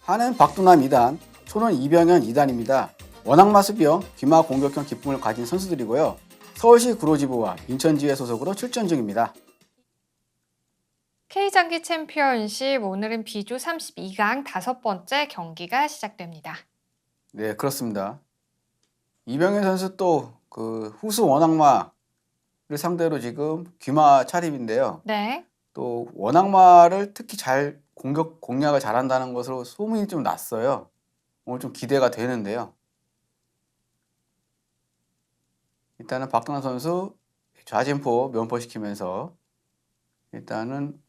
한은 박두남 2단, 초는 이병현 2단입니다. 원악마수병, 귀마 공격형 기품을 가진 선수들이고요. 서울시 구로지부와 인천지회 소속으로 출전 중입니다. K장기 챔피언십 오늘은 B조 32강 5번째 경기가 시작됩니다. 네, 그렇습니다. 이병현 선수 또 후수 원악마를 상대로 지금 귀마 차림인데요. 네. 또 원악마를 특히 잘 공략을 잘한다는 것으로 소문이 좀 났어요. 오늘 좀 기대가 되는데요. 일단은 박동환 선수 좌진포 면포시키면서 일단은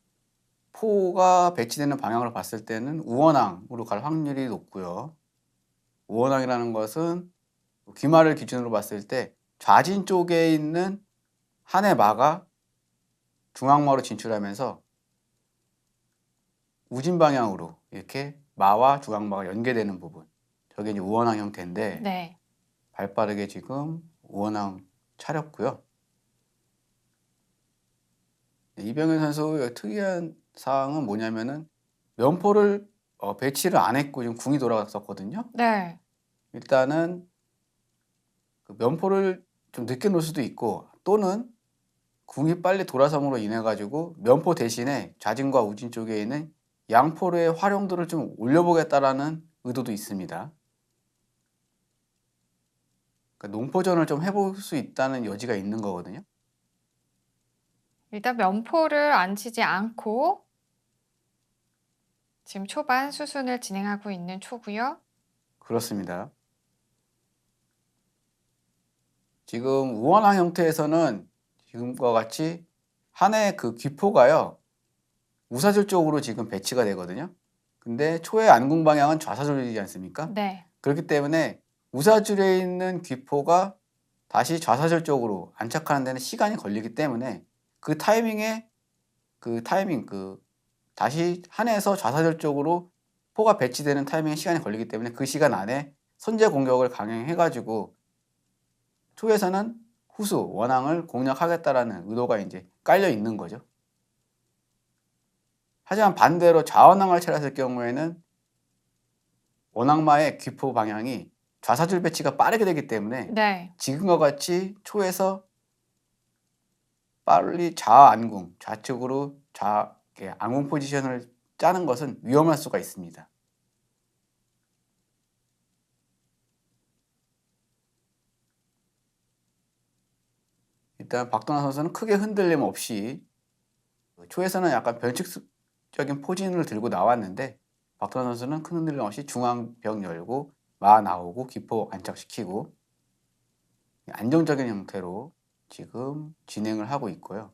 포가 배치되는 방향으로 봤을 때는 우원항으로 갈 확률이 높고요. 우원항이라는 것은 귀마를 기준으로 봤을 때 좌진 쪽에 있는 한해 마가 중앙마로 진출하면서 우진 방향으로 이렇게 마와 중앙마가 연계되는 부분, 저게 이제 우원항 형태인데 네. 발빠르게 지금 우원항 차렸고요. 이병현 선수의 특이한 사항은 뭐냐면은 면포를 배치를 안 했고 지금 궁이 돌아갔었거든요. 네. 일단은 그 면포를 좀 늦게 놓을 수도 있고 또는 궁이 빨리 돌아섬으로 인해 가지고 면포 대신에 좌진과 우진 쪽에 있는 양포의 활용도를 좀 올려보겠다라는 의도도 있습니다. 그러니까 농포전을 좀 해볼 수 있다는 여지가 있는 거거든요. 일단 면포를 안 치지 않고 지금 초반 수순을 진행하고 있는 초고요. 그렇습니다. 지금 우원항 형태에서는 지금과 같이 한해 그 귀포가요 우사줄 쪽으로 지금 배치가 되거든요. 근데 초의 안궁 방향은 좌사줄이지 않습니까? 네. 그렇기 때문에 우사줄에 있는 귀포가 다시 좌사줄 쪽으로 안착하는 데는 시간이 걸리기 때문에 그 타이밍에 다시 한해에서 좌사줄 쪽으로 포가 배치되는 타이밍에 시간이 걸리기 때문에 그 시간 안에 선제 공격을 강행해가지고 초에서는 후수 원항을 공략하겠다라는 의도가 이제 깔려 있는 거죠. 하지만 반대로 좌원항을 차렸을 경우에는 원악마의 귀포 방향이 좌사줄 배치가 빠르게 되기 때문에 네. 지금과 같이 초에서 빨리 좌안궁, 좌측으로 안궁 포지션을 짜는 것은 위험할 수가 있습니다. 일단 박동환 선수는 크게 흔들림 없이 초에서는 약간 변칙적인 포진을 들고 나왔는데 박동환 선수는 큰 흔들림 없이 중앙벽 열고 마 나오고 기포 안착시키고 안정적인 형태로 지금 진행을 하고 있고요.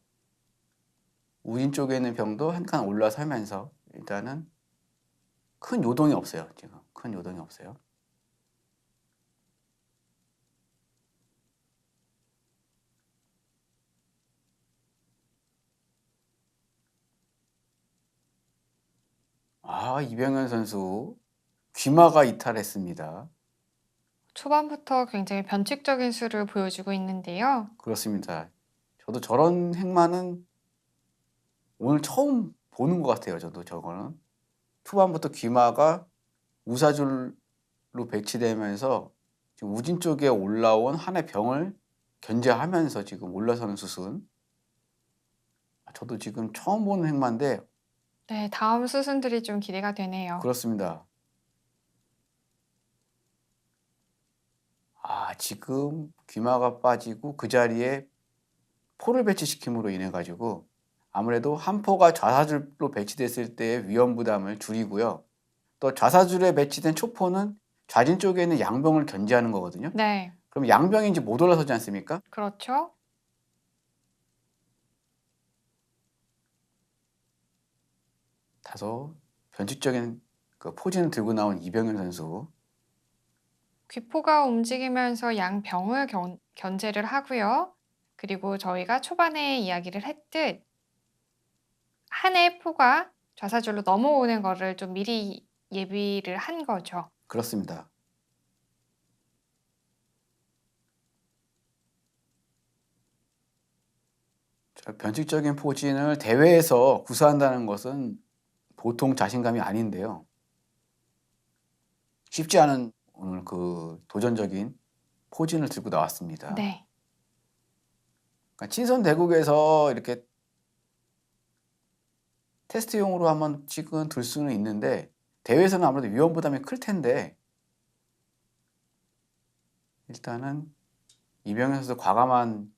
우진 쪽에 있는 병도 한 칸 올라서면서 일단은 큰 요동이 없어요. 지금 큰 요동이 없어요. 이병현 선수 귀마가 이탈했습니다. 초반부터 굉장히 변칙적인 수를 보여주고 있는데요. 그렇습니다. 저도 저런 행마는 오늘 처음 보는 것 같아요. 저도 저거는 초반부터 귀마가 우사줄로 배치되면서 지금 우진 쪽에 올라온 한해 병을 견제하면서 지금 올라서는 수순. 저도 지금 처음 보는 행마인데 네, 다음 수순들이 좀 기대가 되네요. 그렇습니다. 지금 귀마가 빠지고 그 자리에 포를 배치시킴으로 인해 가지고 아무래도 한 포가 좌사줄로 배치됐을 때의 위험 부담을 줄이고요. 또 좌사줄에 배치된 초포는 좌진 쪽에 있는 양병을 견제하는 거거든요. 네. 그럼 양병이 이제 못 올라서지 않습니까? 그렇죠. 다소 변칙적인 그 포진을 들고 나온 이병현 선수. 귀포가 움직이면서 양병을 견제를 하고요. 그리고 저희가 초반에 이야기를 했듯 한해 포가 좌사줄로 넘어오는 거를 좀 미리 예비를 한 거죠. 그렇습니다. 변칙적인 포진을 대회에서 구사한다는 것은 보통 자신감이 아닌데요. 쉽지 않은 오늘 그 도전적인 포진을 들고 나왔습니다. 네. 그러니까 친선 대국에서 이렇게 테스트용으로 한번 찍은 들 수는 있는데 대회에서는 아무래도 위험 부담이 클 텐데 일단은 이병현 선수 과감한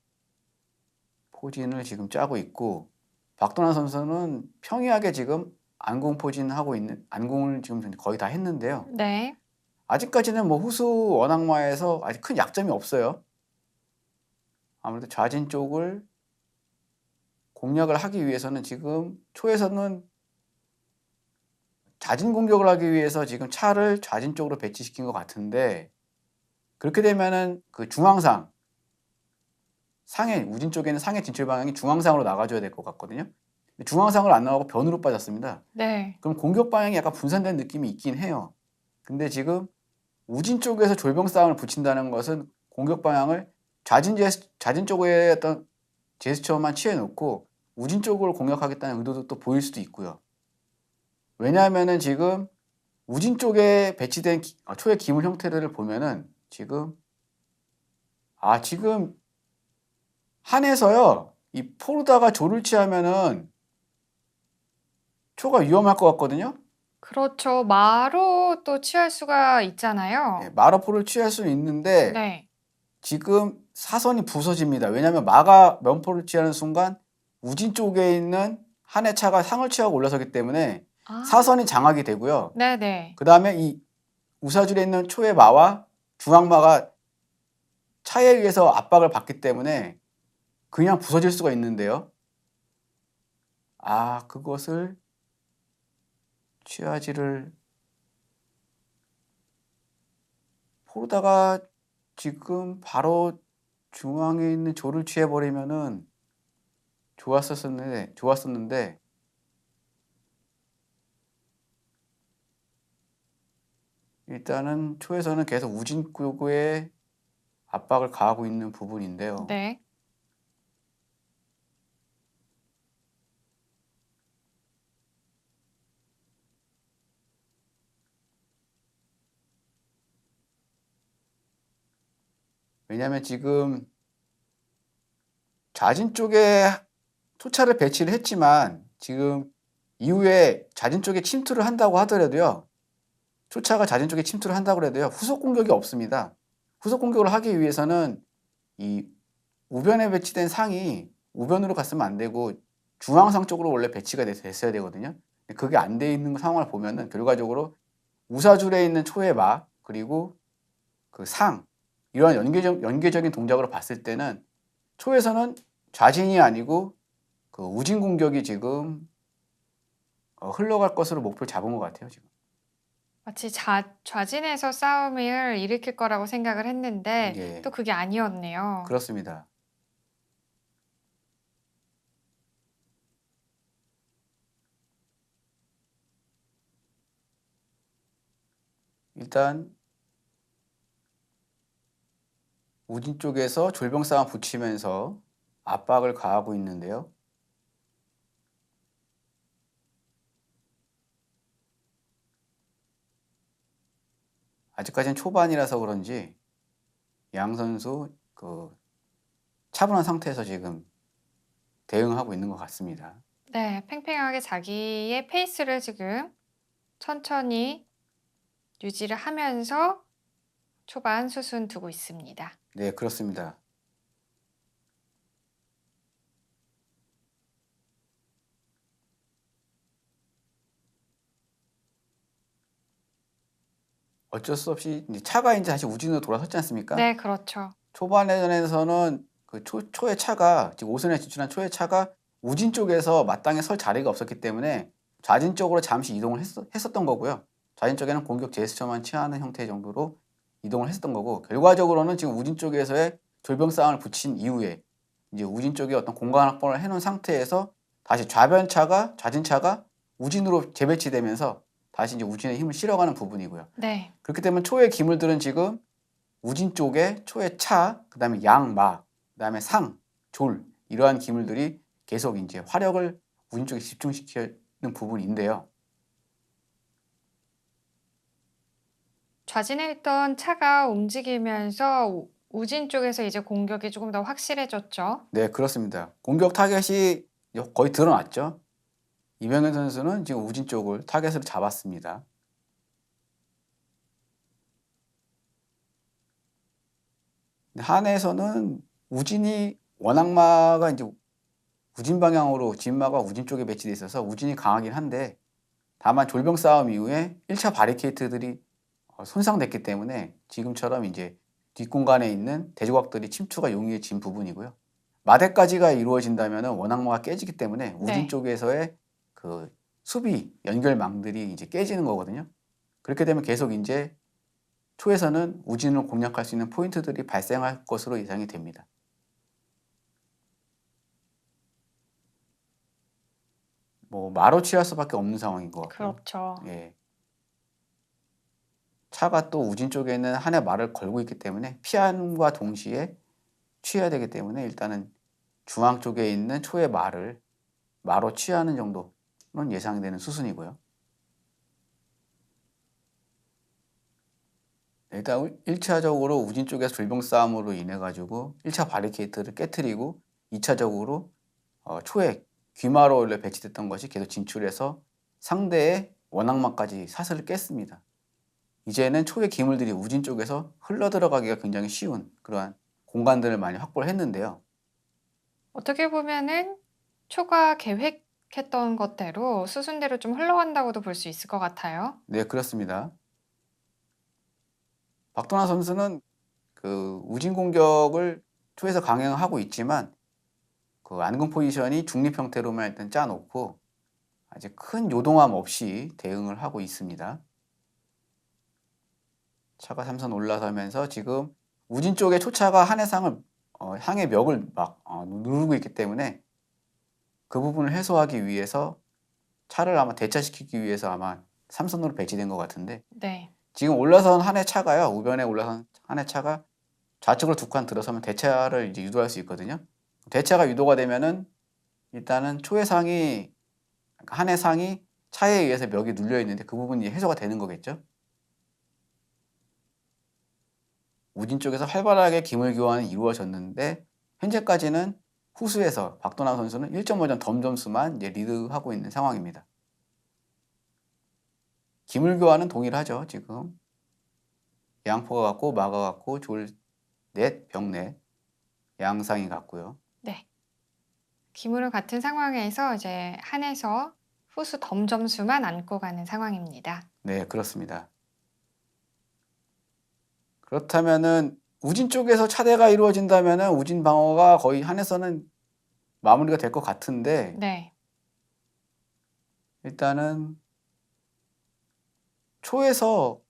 포진을 지금 짜고 있고 박도나 선수는 평이하게 지금 안공 포진하고 있는 안공을 지금 거의 다 했는데요. 네. 아직까지는 뭐 후수 원악마에서 아직 큰 약점이 없어요. 아무래도 좌진 쪽을 공략을 하기 위해서는 지금 초에서는 좌진 공격을 하기 위해서 지금 차를 좌진 쪽으로 배치시킨 것 같은데 그렇게 되면은 그 중앙상 상해 우진 쪽에는 상해 진출 방향이 중앙상으로 나가줘야 될 것 같거든요. 근데 중앙상을 안 나가고 변으로 빠졌습니다. 네. 그럼 공격 방향이 약간 분산된 느낌이 있긴 해요. 근데 지금 우진 쪽에서 졸병 싸움을 붙인다는 것은 공격 방향을 좌진 쪽에 어떤 제스처만 취해놓고 우진 쪽을 공격하겠다는 의도도 또 보일 수도 있고요. 왜냐하면은 지금 우진 쪽에 배치된 초의 기물 형태를 보면은 지금 지금 한에서요 이 포르다가 조를 취하면은 초가 위험할 것 같거든요. 그렇죠. 마로 또 취할 수가 있잖아요. 네, 마라포를 취할 수는 있는데 네. 지금 사선이 부서집니다. 왜냐하면 마가 면포를 취하는 순간 우진 쪽에 있는 한의 차가 상을 취하고 올라서기 때문에 아. 사선이 장악이 되고요. 네네. 그 다음에 이 우사줄에 있는 초의 마와 중앙마가 차에 의해서 압박을 받기 때문에 그냥 부서질 수가 있는데요. 그것을 취하지를 포르다가 지금 바로 중앙에 있는 조를 취해버리면은 좋았었는데 일단은 초에서는 계속 우진 구구에 압박을 가하고 있는 부분인데요. 네. 왜냐하면 지금 좌진 쪽에 초차를 배치를 했지만 지금 이후에 좌진 쪽에 침투를 한다고 하더라도요. 초차가 좌진 쪽에 침투를 한다고 해도요. 후속 공격이 없습니다. 후속 공격을 하기 위해서는 이 우변에 배치된 상이 우변으로 갔으면 안 되고 중앙상 쪽으로 원래 배치가 됐어야 되거든요. 그게 안 돼 있는 상황을 보면은 결과적으로 우사줄에 있는 초의 마 그리고 그 상 이러한 연계적인 동작으로 봤을 때는 초에서는 좌진이 아니고 그 우진 공격이 지금 흘러갈 것으로 목표를 잡은 것 같아요 지금. 마치 좌진에서 싸움을 일으킬 거라고 생각을 했는데 예, 또 그게 아니었네요. 그렇습니다. 일단 우진 쪽에서 졸병 싸움 붙이면서 압박을 가하고 있는데요. 아직까지는 초반이라서 그런지 양 선수 그 차분한 상태에서 지금 대응하고 있는 것 같습니다. 네. 팽팽하게 자기의 페이스를 지금 천천히 유지를 하면서 초반 수순 두고 있습니다. 네, 그렇습니다. 어쩔 수 없이 이제 차가 이제 다시 우진으로 돌아섰지 않습니까? 네. 그렇죠. 초반에서는 그 초의 차가 지금 오선에 진출한 초의 차가 우진 쪽에서 마땅히 설 자리가 없었기 때문에 좌진 쪽으로 잠시 이동을 했었던 거고요. 좌진 쪽에는 공격 제스처만 취하는 형태 정도로 이동을 했었던 거고 결과적으로는 지금 우진 쪽에서의 졸병 싸움을 붙인 이후에 이제 우진 쪽에 어떤 공간 확보를 해놓은 상태에서 다시 좌진 차가 우진으로 재배치되면서 다시 이제 우진의 힘을 실어가는 부분이고요. 네. 그렇기 때문에 초의 기물들은 지금 우진 쪽에 초의 차, 그다음에 양마, 그다음에 상, 졸 이러한 기물들이 계속 이제 화력을 우진 쪽에 집중시키는 부분인데요. 좌진해 있던 차가 움직이면서 우진 쪽에서 이제 공격이 조금 더 확실해졌죠. 네, 그렇습니다. 공격 타겟이 거의 드러났죠. 이병현 선수는 지금 우진 쪽을 타겟으로 잡았습니다. 근데 한에서는 우진이 원악마가 이제 우진 방향으로 진마가 우진 쪽에 배치돼 있어서 우진이 강하긴 한데 다만 졸병 싸움 이후에 1차 바리케이트들이 손상됐기 때문에 지금처럼 이제 뒷공간에 있는 대조각들이 침투가 용이해진 부분이고요. 마대까지가 이루어진다면 원악마가 깨지기 때문에 우진 네. 쪽에서의 그 수비 연결망들이 이제 깨지는 거거든요. 그렇게 되면 계속 이제 초에서는 우진을 공략할 수 있는 포인트들이 발생할 것으로 예상이 됩니다. 뭐 마로 취할 수밖에 없는 상황인 것 같고요. 그렇죠. 예. 차가 또 우진 쪽에는 한해 말을 걸고 있기 때문에 피함과 동시에 취해야 되기 때문에 일단은 중앙 쪽에 있는 초의 말을 마로 취하는 정도는 예상되는 수순이고요. 일단 1차적으로 우진 쪽에서 줄병 싸움으로 인해 가지고 1차 바리케이트를 깨트리고 2차적으로 초에 귀마로 원래 배치됐던 것이 계속 진출해서 상대의 원악마까지 사슬을 깼습니다. 이제는 초의 기물들이 우진 쪽에서 흘러 들어가기가 굉장히 쉬운 그러한 공간들을 많이 확보를 했는데요. 어떻게 보면은 초가 계획했던 것대로 수순대로 좀 흘러간다고도 볼 수 있을 것 같아요. 네, 그렇습니다. 박도나 선수는 그 우진 공격을 초에서 강행하고 있지만 그 안군 포지션이 중립 형태로만 일단 짜놓고 아직 큰 요동함 없이 대응을 하고 있습니다. 차가 3선 올라서면서 지금 우진 쪽의 초차가 한해상을 향의 멱을 막 누르고 있기 때문에 그 부분을 해소하기 위해서 차를 아마 대차시키기 위해서 아마 3선으로 배치된 것 같은데 네. 지금 올라선 한해 차가요. 우변에 올라선 한해 차가 좌측으로 두 칸 들어서면 대차를 이제 유도할 수 있거든요. 대차가 유도가 되면은 일단은 초해상이 한해 상이 차에 의해서 멱이 눌려 있는데 그 부분이 해소가 되는 거겠죠. 우진 쪽에서 활발하게 기물 교환이 이루어졌는데 현재까지는 후수에서 박도남 선수는 1.5점 덤 점수만 이제 리드하고 있는 상황입니다. 기물 교환은 동일하죠. 지금 양포가 같고 마가 같고 졸넷, 병넷 양상이 같고요. 네. 기물은 같은 상황에서 이제 한에서 후수 덤 점수만 안고 가는 상황입니다. 네, 그렇습니다. 그렇다면은 우진 쪽에서 차대가 이루어진다면은 우진 방어가 거의 한에서는 마무리가 될 것 같은데 네. 일단은 초에서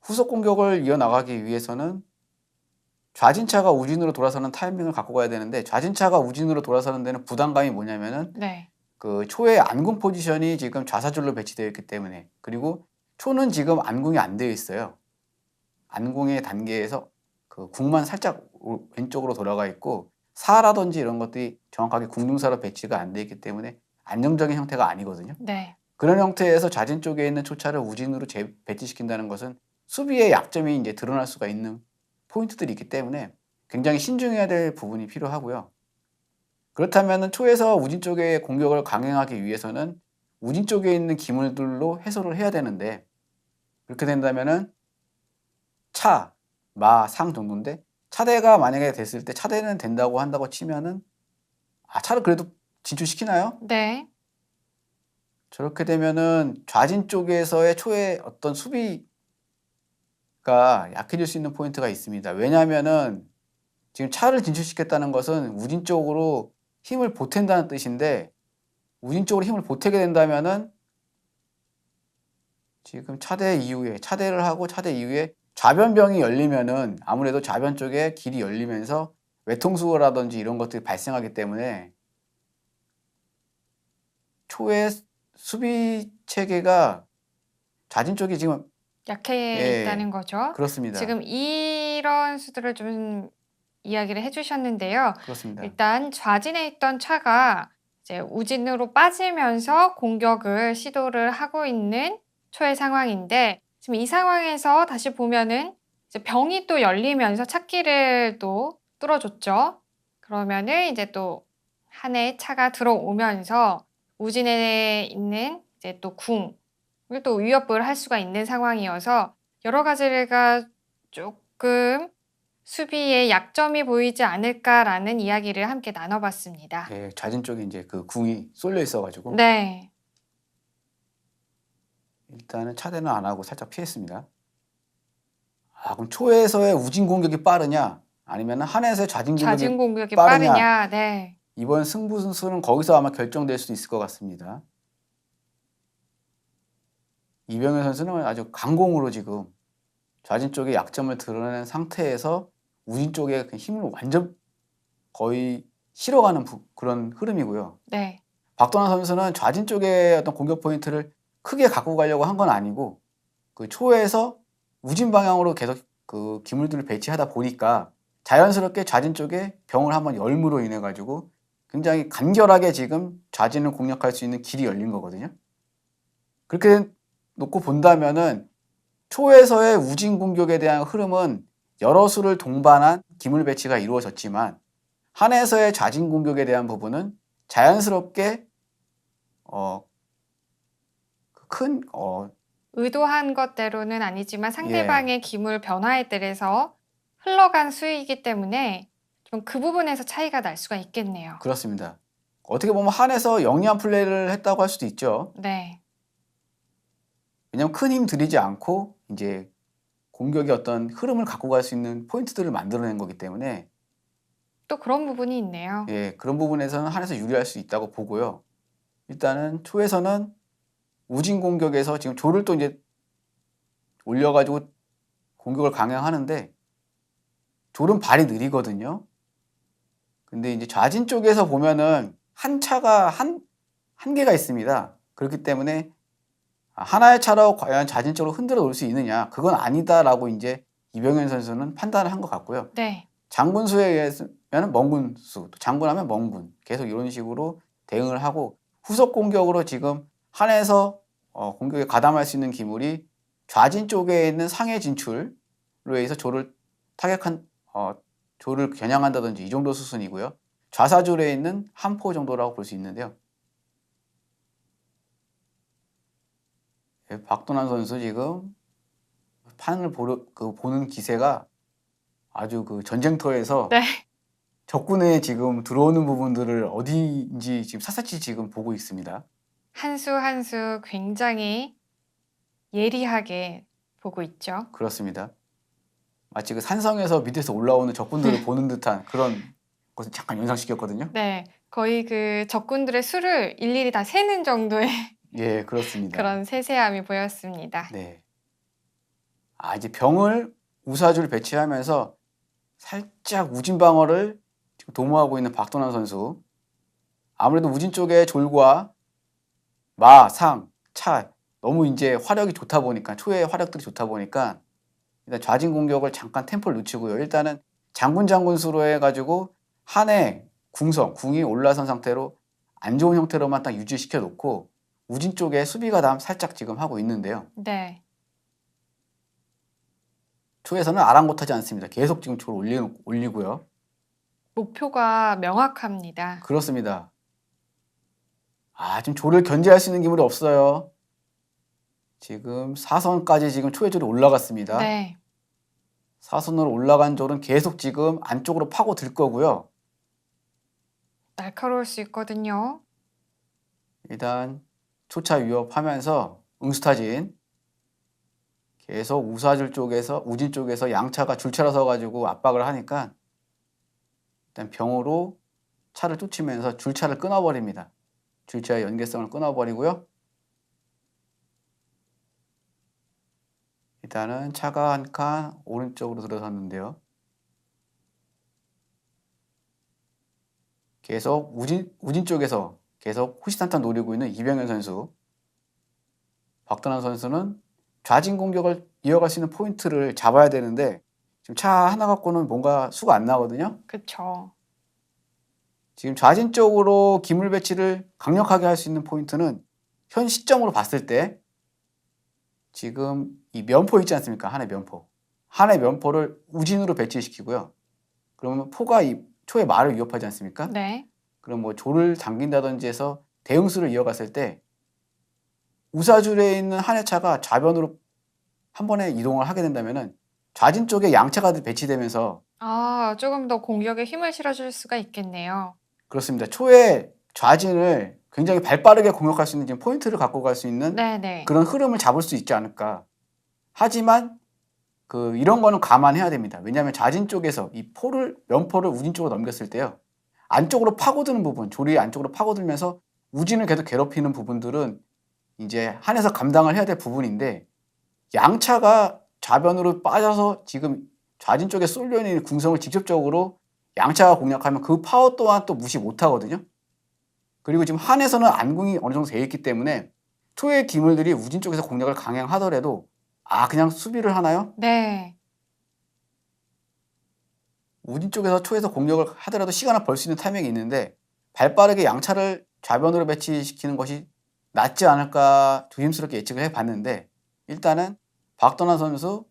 후속 공격을 이어나가기 위해서는 좌진차가 우진으로 돌아서는 타이밍을 갖고 가야 되는데 좌진차가 우진으로 돌아서는 데는 부담감이 뭐냐면은 네. 그 초의 안궁 포지션이 지금 좌사줄로 배치되어 있기 때문에 그리고 초는 지금 안궁이 안 되어 있어요. 안궁의 단계에서 그 궁만 살짝 왼쪽으로 돌아가 있고 사라든지 이런 것들이 정확하게 궁중사로 배치가 안 되어 있기 때문에 안정적인 형태가 아니거든요. 네. 그런 형태에서 좌진 쪽에 있는 초차를 우진으로 배치시킨다는 것은 수비의 약점이 이제 드러날 수가 있는 포인트들이 있기 때문에 굉장히 신중해야 될 부분이 필요하고요. 그렇다면 초에서 우진 쪽의 공격을 강행하기 위해서는 우진 쪽에 있는 기물들로 해소를 해야 되는데 그렇게 된다면은 차, 마, 상 정도인데 차대가 만약에 됐을 때 차대는 된다고 한다고 치면은 차를 그래도 진출시키나요? 네. 저렇게 되면은 좌진 쪽에서의 초의 어떤 수비가 약해질 수 있는 포인트가 있습니다. 왜냐하면은 지금 차를 진출시켰다는 것은 우진 쪽으로 힘을 보탠다는 뜻인데 우진 쪽으로 힘을 보태게 된다면은 지금 차대를 하고 차대 이후에 좌변병이 열리면은 아무래도 좌변 쪽에 길이 열리면서 외통수라든지 이런 것들이 발생하기 때문에 초의 수비 체계가 좌진 쪽이 지금 약해 있다는 거죠. 그렇습니다. 지금 이런 수들을 좀 이야기를 해 주셨는데요. 그렇습니다. 일단 좌진해 있던 차가 이제 우진으로 빠지면서 공격을 시도를 하고 있는 초의 상황인데 지금 이 상황에서 다시 보면은 이제 병이 또 열리면서 찾기를 또 뚫어줬죠. 그러면은 이제 또 한해 차가 들어오면서 우진에 있는 이제 또 궁을 또 위협을 할 수가 있는 상황이어서 여러 가지가 조금 수비에 약점이 보이지 않을까라는 이야기를 함께 나눠봤습니다. 예, 좌진 쪽에 이제 그 궁이 쏠려 있어가지고 네, 일단은 차대는 안 하고 살짝 피했습니다. 아, 그럼 초에서의 우진 공격이 빠르냐? 아니면 한에서의 좌진 좌진 공격이 공격이 빠르냐? 빠르냐? 네, 이번 승부수는 거기서 아마 결정될 수도 있을 것 같습니다. 이병현 선수는 아주 강공으로 지금 좌진 쪽의 약점을 드러낸 상태에서 우진 쪽에 그 힘을 완전 거의 실어가는 그런 흐름이고요. 네, 박도환 선수는 좌진 쪽의 어떤 공격 포인트를 크게 갖고 가려고 한 건 아니고 그 초에서 우진 방향으로 계속 그 기물들을 배치하다 보니까 자연스럽게 좌진 쪽에 병을 한번 열므로 인해 가지고 굉장히 간결하게 지금 좌진을 공략할 수 있는 길이 열린 거거든요. 그렇게 놓고 본다면은 초에서의 우진 공격에 대한 흐름은 여러 수를 동반한 기물 배치가 이루어졌지만 한에서의 좌진 공격에 대한 부분은 자연스럽게 큰 의도한 것대로는 아니지만 예, 상대방의 기물 변화에 따라서 흘러간 수이기 때문에 좀 그 부분에서 차이가 날 수가 있겠네요. 그렇습니다. 어떻게 보면 한에서 영리한 플레이를 했다고 할 수도 있죠. 네, 왜냐하면 큰 힘 들이지 않고 이제 공격의 어떤 흐름을 갖고 갈 수 있는 포인트들을 만들어낸 거기 때문에 또 그런 부분이 있네요. 예, 그런 부분에서는 한에서 유리할 수 있다고 보고요. 일단은 초에서는 우진 공격에서 지금 조를 또 이제 올려가지고 공격을 강행하는데 조는 발이 느리거든요. 근데 이제 좌진 쪽에서 보면은 한 차가 한 개가 있습니다. 그렇기 때문에 하나의 차로 과연 좌진 쪽으로 흔들어 놓을 수 있느냐? 그건 아니다라고 이제 이병현 선수는 판단을 한 것 같고요. 네, 장군수에 의하면 멍군수, 장군하면 멍군 계속 이런 식으로 대응을 하고 후속 공격으로 지금 한에서 공격에 가담할 수 있는 기물이 좌진 쪽에 있는 상해 진출로 해서 조를 타격한 조를 겨냥한다든지 이 정도 수순이고요. 좌사줄에 있는 한포 정도라고 볼 수 있는데요. 예, 박도남 선수 지금 판을 보는 기세가 아주 그 전쟁터에서 네. 적군에 지금 들어오는 부분들을 어디인지 지금 샅샅이 지금 보고 있습니다. 한 수 한 수 굉장히 예리하게 보고 있죠. 그렇습니다. 마치 그 산성에서 밑에서 올라오는 적군들을 보는 듯한 그런 것을 잠깐 연상시켰거든요. 네, 거의 그 적군들의 수를 일일이 다 세는 정도의 예, 그렇습니다. 그런 세세함이 보였습니다. 네. 아, 이제 병을 우사줄 배치하면서 살짝 우진 방어를 지금 도모하고 있는 박도남 선수. 아무래도 우진 쪽에 졸과 마, 상, 차 너무 이제 화력이 좋다 보니까 초의 화력들이 좋다 보니까 일단 좌진 공격을 잠깐 템포를 늦추고요. 일단은 장군수로 해가지고 한해 궁이 올라선 상태로 안 좋은 형태로만 딱 유지시켜 놓고 우진 쪽에 수비 가담 살짝 지금 하고 있는데요. 네, 초에서는 아랑곳하지 않습니다. 계속 지금 조를 올리고요. 목표가 명확합니다. 그렇습니다. 아, 지금 조를 견제할 수 있는 기물이 없어요. 지금 4선까지 지금 초의 조이 올라갔습니다. 네, 4선으로 올라간 조는 계속 지금 안쪽으로 파고들 거고요. 날카로울 수 있거든요. 일단 초차 위협하면서 응수타진 계속 우진 쪽에서 양차가 줄차로 서가지고 압박을 하니까 일단 병으로 차를 쫓으면서 줄차를 끊어버립니다. 줄차의 연계성을 끊어버리고요. 일단은 차가 한 칸 오른쪽으로 들어섰는데요. 계속 우진 쪽에서 계속 호시탄탄 노리고 있는 이병현 선수. 박도남 선수는 좌진 공격을 이어갈 수 있는 포인트를 잡아야 되는데 지금 차 하나 갖고는 뭔가 수가 안 나거든요. 그쵸. 지금 좌진 쪽으로 기물 배치를 강력하게 할 수 있는 포인트는 현 시점으로 봤을 때 지금 이 면포 있지 않습니까? 한해 면포. 한해 면포를 우진으로 배치시키고요. 그러면 포가 이 초의 말을 위협하지 않습니까? 네. 그럼 뭐 조를 당긴다든지 해서 대응수를 이어갔을 때 우사줄에 있는 한 해차가 좌변으로 한 번에 이동을 하게 된다면은 좌진 쪽에 양차가 배치되면서 아, 조금 더 공격에 힘을 실어줄 수가 있겠네요. 그렇습니다. 초의 좌진을 굉장히 발빠르게 공격할 수 있는 지금 포인트를 갖고 갈 수 있는 네네. 그런 흐름을 잡을 수 있지 않을까. 하지만 이런 거는 감안해야 됩니다. 왜냐하면 좌진 쪽에서 이 면포를 우진 쪽으로 넘겼을 때요. 안쪽으로 파고드는 부분, 조리 안쪽으로 파고들면서 우진을 계속 괴롭히는 부분들은 이제 한해서 감당을 해야 될 부분인데 양차가 좌변으로 빠져서 지금 좌진 쪽에 쏠려 있는 궁성을 직접적으로 양차가 공략하면 그 파워 또한 또 무시 못 하거든요. 그리고 지금 한에서는 안궁이 어느 정도 되어 있기 때문에 초의 기물들이 우진 쪽에서 공략을 강행하더라도 그냥 수비를 하나요? 네. 우진 쪽에서 초에서 공격을 하더라도 시간을 벌 수 있는 타이밍이 있는데 발빠르게 양차를 좌변으로 배치시키는 것이 낫지 않을까 조심스럽게 예측을 해봤는데 일단은 박도나 선수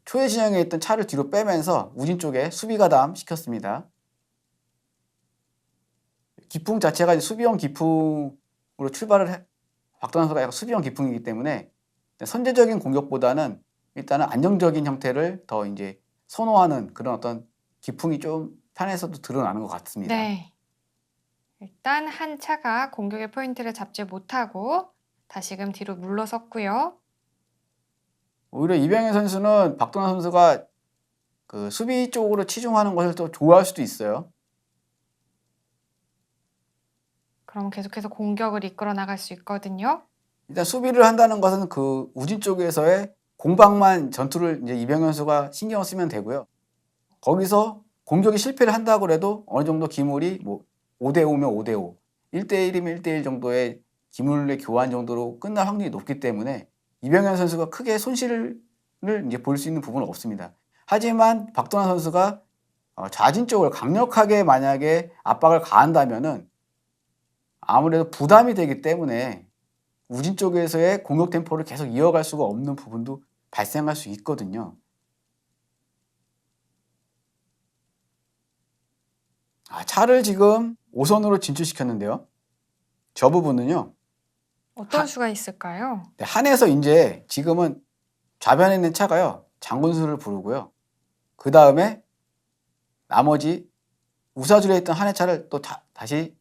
초의 진영에 있던 차를 뒤로 빼면서 우진 쪽에 수비 가담 시켰습니다. 기풍 자체가 수비형 기풍으로 박도나 선수가 약간 수비형 기풍이기 때문에 선제적인 공격보다는 일단은 안정적인 형태를 더 이제 선호하는 그런 어떤 기풍이 좀 판에서도 드러나는 것 같습니다. 네. 일단 한 차가 공격의 포인트를 잡지 못하고 다시금 뒤로 물러섰고요. 오히려 이병현 선수는 박도나 선수가 수비 쪽으로 치중하는 것을 또 좋아할 수도 있어요. 그럼 계속해서 공격을 이끌어 나갈 수 있거든요. 일단 수비를 한다는 것은 우진 쪽에서의 공방만 전투를 이제 이병현 선수가 신경을 쓰면 되고요. 거기서 공격이 실패를 한다고 해도 어느 정도 기물이 뭐 5대5면 5대5, 1대1이면 1대1 정도의 기물의 교환 정도로 끝날 확률이 높기 때문에 이병현 선수가 크게 손실을 이제 볼 수 있는 부분은 없습니다. 하지만 박도나 선수가 좌진 쪽을 강력하게 만약에 압박을 가한다면은 아무래도 부담이 되기 때문에 우진 쪽에서의 공격 템포를 계속 이어갈 수가 없는 부분도 발생할 수 있거든요. 차를 지금 5선으로 진출시켰는데요. 저 부분은요. 어떤 수가 있을까요? 한에서 이제 지금은 좌변에 있는 차가요. 장군수를 부르고요. 그 다음에 나머지 우사줄에 있던 한해 차를 또 다시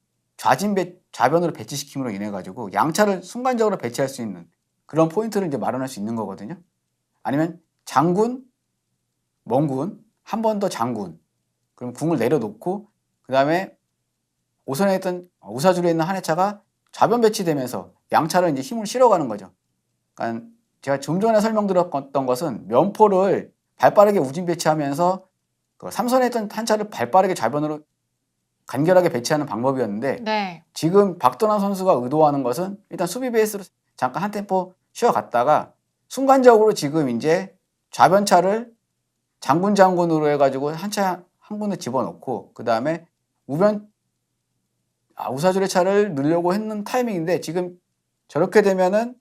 좌변으로 배치시킴으로 인해 가지고 양차를 순간적으로 배치할 수 있는 그런 포인트를 이제 마련할 수 있는 거거든요. 아니면 장군, 멍군, 한 번 더 장군. 그럼 궁을 내려놓고 그 다음에 오선에 있던 우사줄에 있는 한해 차가 좌변 배치되면서 양차를 이제 힘을 실어가는 거죠. 그러니까 제가 좀 전에 설명드렸던 것은 면포를 발빠르게 우진 배치하면서 삼선에 있던 한 차를 발빠르게 좌변으로 간결하게 배치하는 방법이었는데 네. 지금 박도남 선수가 의도하는 것은 일단 수비 베이스로 잠깐 한 템포 쉬어갔다가 순간적으로 지금 이제 좌변차를 장군으로 해가지고 한 군데 집어넣고 그 다음에 우사줄의 차를 넣으려고 했는 타이밍인데 지금 저렇게 되면은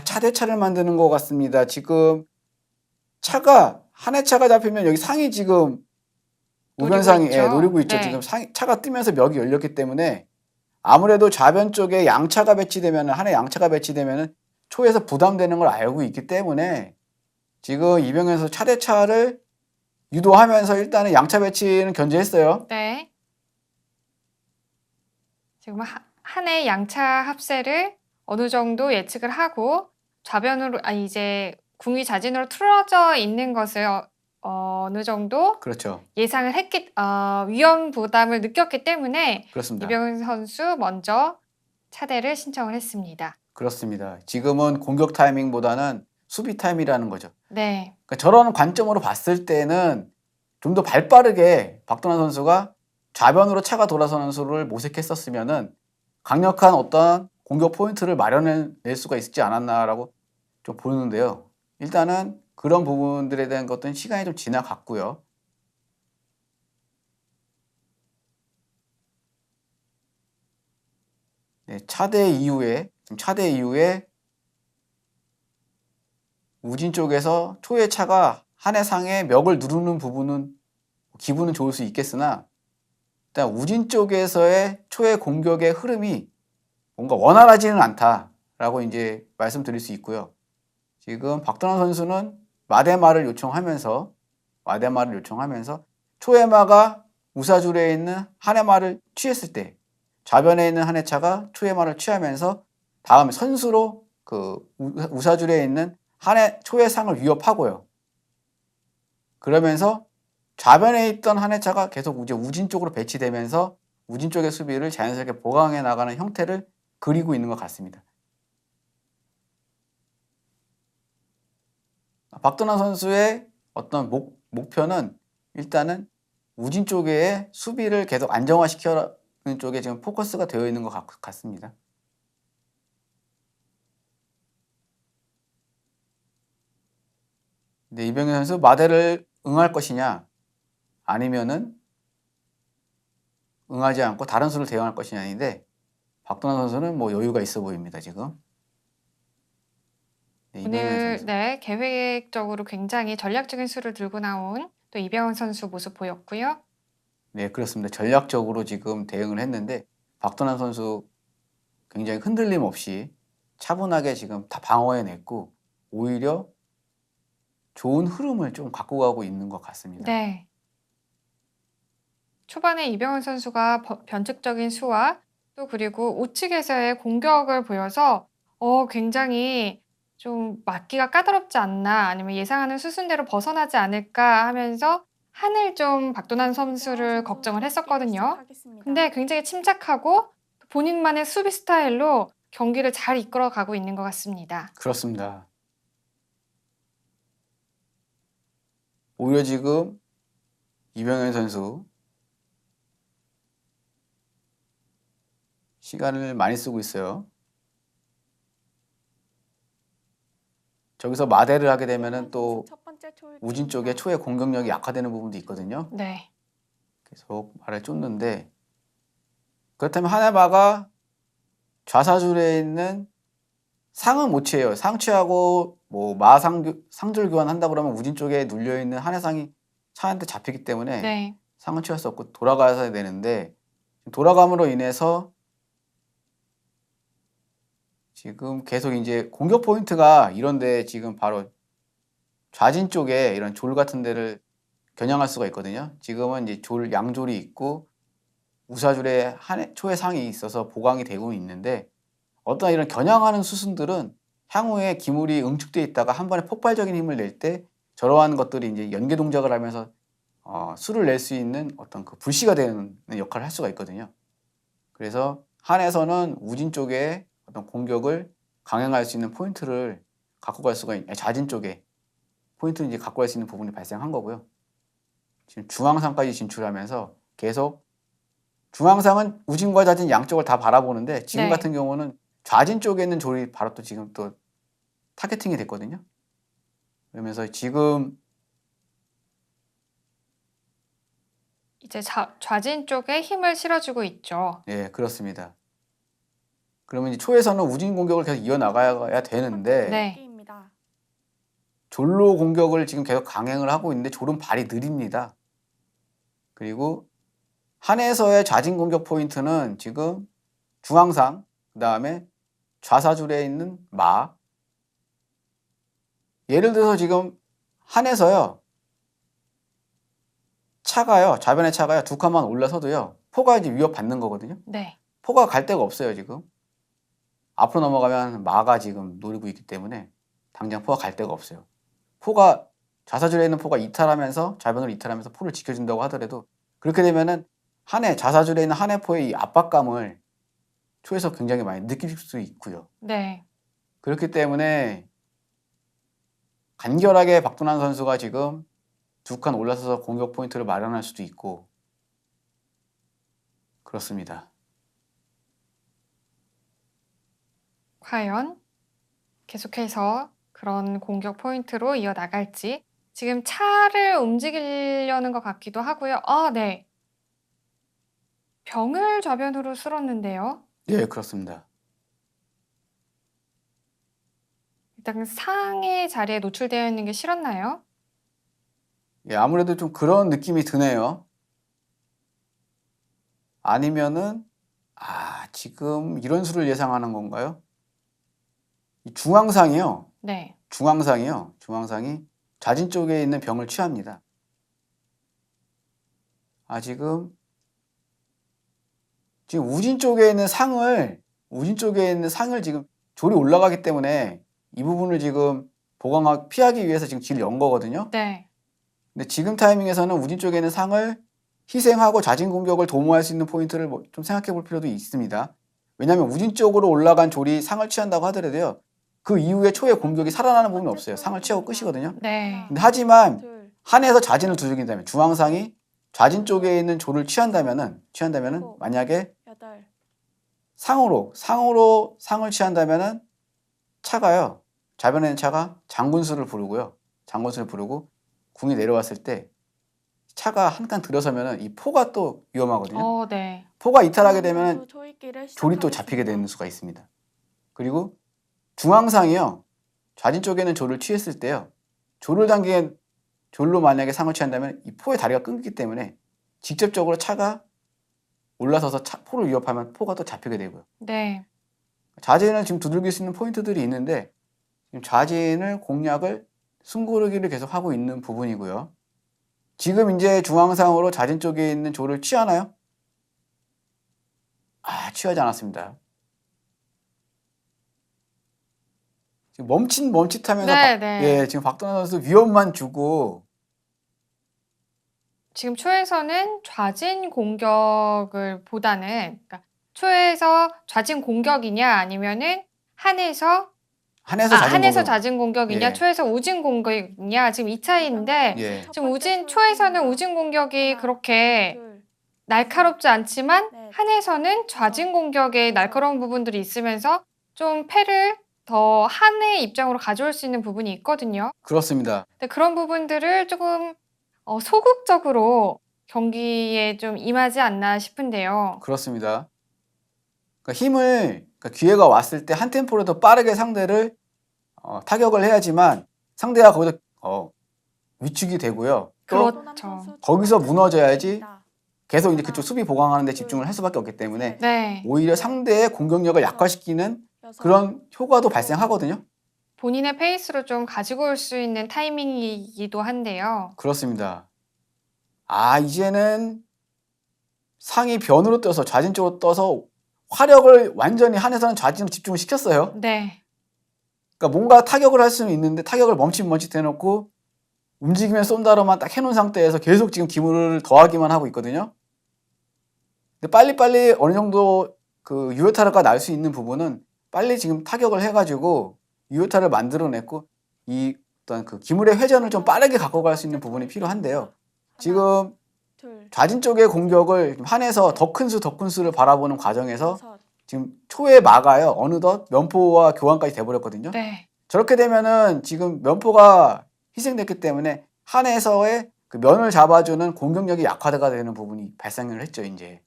차대차를 만드는 것 같습니다. 지금 한 해 차가 잡히면 여기 상이 지금 우변상이 노리고 있죠. 네. 지금 차가 뜨면서 멱이 열렸기 때문에 아무래도 좌변 쪽에 양차가 배치되면 한해 양차가 배치되면 초에서 부담되는 걸 알고 있기 때문에 지금 이병현 선수 차대차를 유도하면서 일단은 양차 배치는 견제했어요. 네. 지금 한해 양차 합세를 어느 정도 예측을 하고 좌변으로 이제 궁이 좌진으로 틀어져 있는 것을 어느 정도 그렇죠. 예상을 위험 부담을 느꼈기 때문에 그렇습니다. 이병현 선수 먼저 차대를 신청을 했습니다. 그렇습니다. 지금은 공격 타이밍보다는 수비 타임이라는 거죠. 네. 그러니까 저런 관점으로 봤을 때는 좀 더 발빠르게 박도남 선수가 좌변으로 차가 돌아서는 수를 모색했었으면은 강력한 어떤 공격 포인트를 마련해낼 수가 있지 않았나라고 좀 보는데요. 일단은 그런 부분들에 대한 것들은 시간이 좀 지나갔고요. 네, 차대 이후에 지금 차대 이후에 우진 쪽에서 초의 차가 한해 상의 멱을 누르는 부분은 기분은 좋을 수 있겠으나 일단 우진 쪽에서의 초의 공격의 흐름이 뭔가 원활하지는 않다라고 이제 말씀드릴 수 있고요. 지금 박도남 선수는 마데마를 요청하면서 초에마가 우사줄에 있는 한해마를 취했을 때 좌변에 있는 한해차가 초에마를 취하면서 다음에 선수로 그 우사줄에 있는 초의 상을 위협하고요. 그러면서 좌변에 있던 한해차가 계속 이제 우진 쪽으로 배치되면서 우진 쪽의 수비를 자연스럽게 보강해 나가는 형태를 그리고 있는 것 같습니다. 박도남 선수의 어떤 목표는 일단은 우진 쪽의 수비를 계속 안정화시키는 쪽에 지금 포커스가 되어 있는 것 같습니다. 근데 이병현 선수 마대를 응할 것이냐 아니면은 응하지 않고 다른 수를 대응할 것이냐인데 박도남 선수는 뭐 여유가 있어 보입니다 지금. 네, 이병현 오늘 선수. 네, 계획적으로 굉장히 전략적인 수를 들고 나온 또 이병헌 선수 모습 보였고요. 네, 그렇습니다. 전략적으로 지금 대응을 했는데 박도남 선수 굉장히 흔들림 없이 차분하게 지금 다 방어해냈고 오히려 좋은 흐름을 좀 갖고 가고 있는 것 같습니다. 네. 초반에 이병헌 선수가 변칙적인 수와 또 그리고 우측에서의 공격을 보여서 굉장히 좀 맞기가 까다롭지 않나 아니면 예상하는 수순대로 벗어나지 않을까 하면서 한을 좀 박도남 선수를 걱정을 했었거든요. 근데 굉장히 침착하고 본인만의 수비 스타일로 경기를 잘 이끌어가고 있는 것 같습니다. 그렇습니다. 오히려 지금 이병현 선수 시간을 많이 쓰고 있어요. 저기서 마대를 하게 되면은 또 우진 쪽에 초의 공격력이 약화되는 부분도 있거든요. 네. 계속 말을 쫓는데 그렇다면 하네마가 좌사줄에 있는 상은 못 취해요. 상 취하고 뭐 상줄 교환한다 그러면 우진 쪽에 눌려 있는 한해상이 차한테 잡히기 때문에 네. 상은 취할 수 없고 돌아가야 되는데 돌아감으로 인해서 지금 계속 이제 공격 포인트가 이런데 지금 바로 좌진 쪽에 이런 졸 같은 데를 겨냥할 수가 있거든요. 지금은 이제 양졸이 있고 우사줄에 초의 상이 있어서 보강이 되고 있는데 어떤 이런 겨냥하는 수순들은 향후에 기물이 응축되어 있다가 한 번에 폭발적인 힘을 낼 때 저러한 것들이 이제 연계 동작을 하면서 수를 낼 수 있는 어떤 그 불씨가 되는 역할을 할 수가 있거든요. 그래서 한에서는 우진 쪽에 어떤 공격을 강행할 수 있는 포인트를 갖고 갈 수가 좌진 쪽에 포인트를 이제 갖고 갈 수 있는 부분이 발생한 거고요. 지금 중앙상까지 진출하면서 계속 중앙상은 우진과 좌진 양쪽을 다 바라보는데 지금 네. 같은 경우는 좌진 쪽에 있는 졸이 바로 또 지금 또 타겟팅이 됐거든요. 그러면서 지금 이제 좌진 쪽에 힘을 실어주고 있죠. 예, 그렇습니다. 그러면 이제 초에서는 우진 공격을 계속 이어나가야 되는데 네. 졸로 공격을 지금 계속 강행을 하고 있는데 졸은 발이 느립니다. 그리고 한에서의 좌진 공격 포인트는 지금 중앙상, 그 다음에 좌사줄에 있는 마. 예를 들어서 지금 한에서요. 좌변의 차가요. 두 칸만 올라서도요. 포가 이제 위협받는 거거든요. 네. 포가 갈 데가 없어요, 지금. 앞으로 넘어가면 마가 지금 노리고 있기 때문에 당장 포가 갈 데가 없어요. 포가 좌사줄에 있는 포가 이탈하면서 좌변으로 이탈하면서 포를 지켜준다고 하더라도 그렇게 되면은 좌사줄에 있는 한해포의 이 압박감을 초에서 굉장히 많이 느낄 수 있고요. 네. 그렇기 때문에 간결하게 박도남 선수가 지금 두 칸 올라서서 공격 포인트를 마련할 수도 있고 그렇습니다. 과연 계속해서 그런 공격 포인트로 이어나갈지 지금 차를 움직이려는 것 같기도 하고요. 네. 병을 좌변으로 쓸었는데요. 네, 그렇습니다. 일단 상의 자리에 노출되어 있는 게 싫었나요? 예, 아무래도 좀 그런 느낌이 드네요. 아니면은 지금 이런 수를 예상하는 건가요? 이 중앙상이요. 네. 중앙상이 좌진 쪽에 있는 병을 취합니다. 지금 우진 쪽에 있는 상을 지금 졸이 올라가기 때문에 이 부분을 지금 피하기 위해서 지금 길을 연 거거든요. 네. 근데 지금 타이밍에서는 우진 쪽에 있는 상을 희생하고 좌진 공격을 도모할 수 있는 포인트를 좀 생각해 볼 필요도 있습니다. 왜냐하면 우진 쪽으로 올라간 졸이 상을 취한다고 하더라도요. 그 이후에 초의 공격이 살아나는 부분은 없어요. 상을 취하고 끝이거든요. 네. 근데 하지만 한에서 좌진을 두들긴다면 중앙상이 좌진 쪽에 있는 졸을 취한다면은 만약에 상으로 상을 취한다면은 차가요. 좌변에 있는 차가 장군수를 부르고요. 장군수를 부르고 궁이 내려왔을 때 차가 한 칸 들어서면은 이 포가 또 위험하거든요. 네. 포가 이탈하게 되면 졸이 또 잡히게 되는 수가 있습니다. 그리고 중앙상이요. 좌진 쪽에는 졸을 취했을 때요. 졸로 만약에 상을 취한다면 이 포의 다리가 끊기기 때문에 직접적으로 차가 올라서서 포를 위협하면 포가 또 잡히게 되고요. 네. 좌진을 지금 두들길 수 있는 포인트들이 있는데 지금 좌진을 공략을 숨고르기를 계속 하고 있는 부분이고요. 지금 이제 중앙상으로 좌진 쪽에 있는 졸을 취하나요? 취하지 않았습니다. 지금 멈칫하면서 네. 지금 박동환 선수 위험만 주고 지금 초에서는 좌진 공격을 보다는 그러니까 초에서 좌진 공격이냐 아니면은 한에서 좌진 공격이냐 예. 초에서 우진 공격이냐 지금 이 차이인데 예. 지금 초에서는 우진 공격이 그렇게 날카롭지 않지만 한에서는 좌진 공격에 날카로운 부분들이 있으면서 좀 패를 더 한의 입장으로 가져올 수 있는 부분이 있거든요. 그렇습니다. 근데 그런 부분들을 조금 소극적으로 경기에 좀 임하지 않나 싶은데요. 그렇습니다. 그러니까 기회가 왔을 때 한 템포를 더 빠르게 상대를 타격을 해야지만 상대가 거기서 위축이 되고요. 또 그렇죠. 거기서 무너져야지 계속 이제 그쪽 수비 보강하는 데 집중을 할 수밖에 없기 때문에 네. 오히려 상대의 공격력을 약화시키는 그런 효과도 발생하거든요. 본인의 페이스로 좀 가지고 올 수 있는 타이밍이기도 한데요. 그렇습니다. 이제는 상이 변으로 떠서 좌진 쪽으로 떠서 화력을 완전히 한에서는 좌진으로 집중을 시켰어요. 네. 그러니까 뭔가 타격을 할 수는 있는데 타격을 멈칫 해놓고 움직이면 쏜다로만 딱 해놓은 상태에서 계속 지금 기물을 더하기만 하고 있거든요. 근데 빨리빨리 어느 정도 그 유효타가 날 수 있는 부분은 빨리 지금 타격을 해가지고 유효타를 만들어냈고 이 어떤 그 기물의 회전을 좀 빠르게 갖고 갈 수 있는 부분이 필요한데요. 지금 좌진 쪽의 공격을 한에서 더 큰 수를 바라보는 과정에서 지금 초에 막아요. 어느덧 면포와 교환까지 돼버렸거든요. 네. 저렇게 되면은 지금 면포가 희생됐기 때문에 한에서의 그 면을 잡아주는 공격력이 약화가 되는 부분이 발생을 했죠, 이제.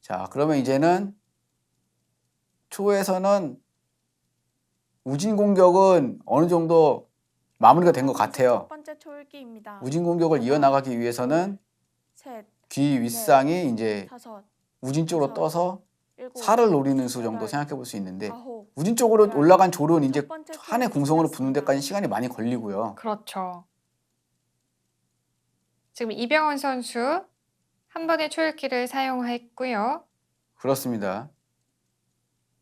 자, 그러면 이제는 초에서는 우진 공격은 어느 정도 마무리가 된 것 같아요. 첫 번째 초읽기입니다. 우진 공격을 이어나가기 위해서는 셋, 귀 윗상이 이제 다섯, 우진 쪽으로 떠서 일곱, 살을 노리는 수 정도 여덟, 생각해 볼 수 있는데 아홉, 우진 쪽으로 올라간 졸은 이제 첫 번째 한의 초읽기 궁성으로 붙는 끝났습니다. 데까지 시간이 많이 걸리고요. 그렇죠. 지금 이병헌 선수 한 번의 초읽기를 사용했고요. 그렇습니다.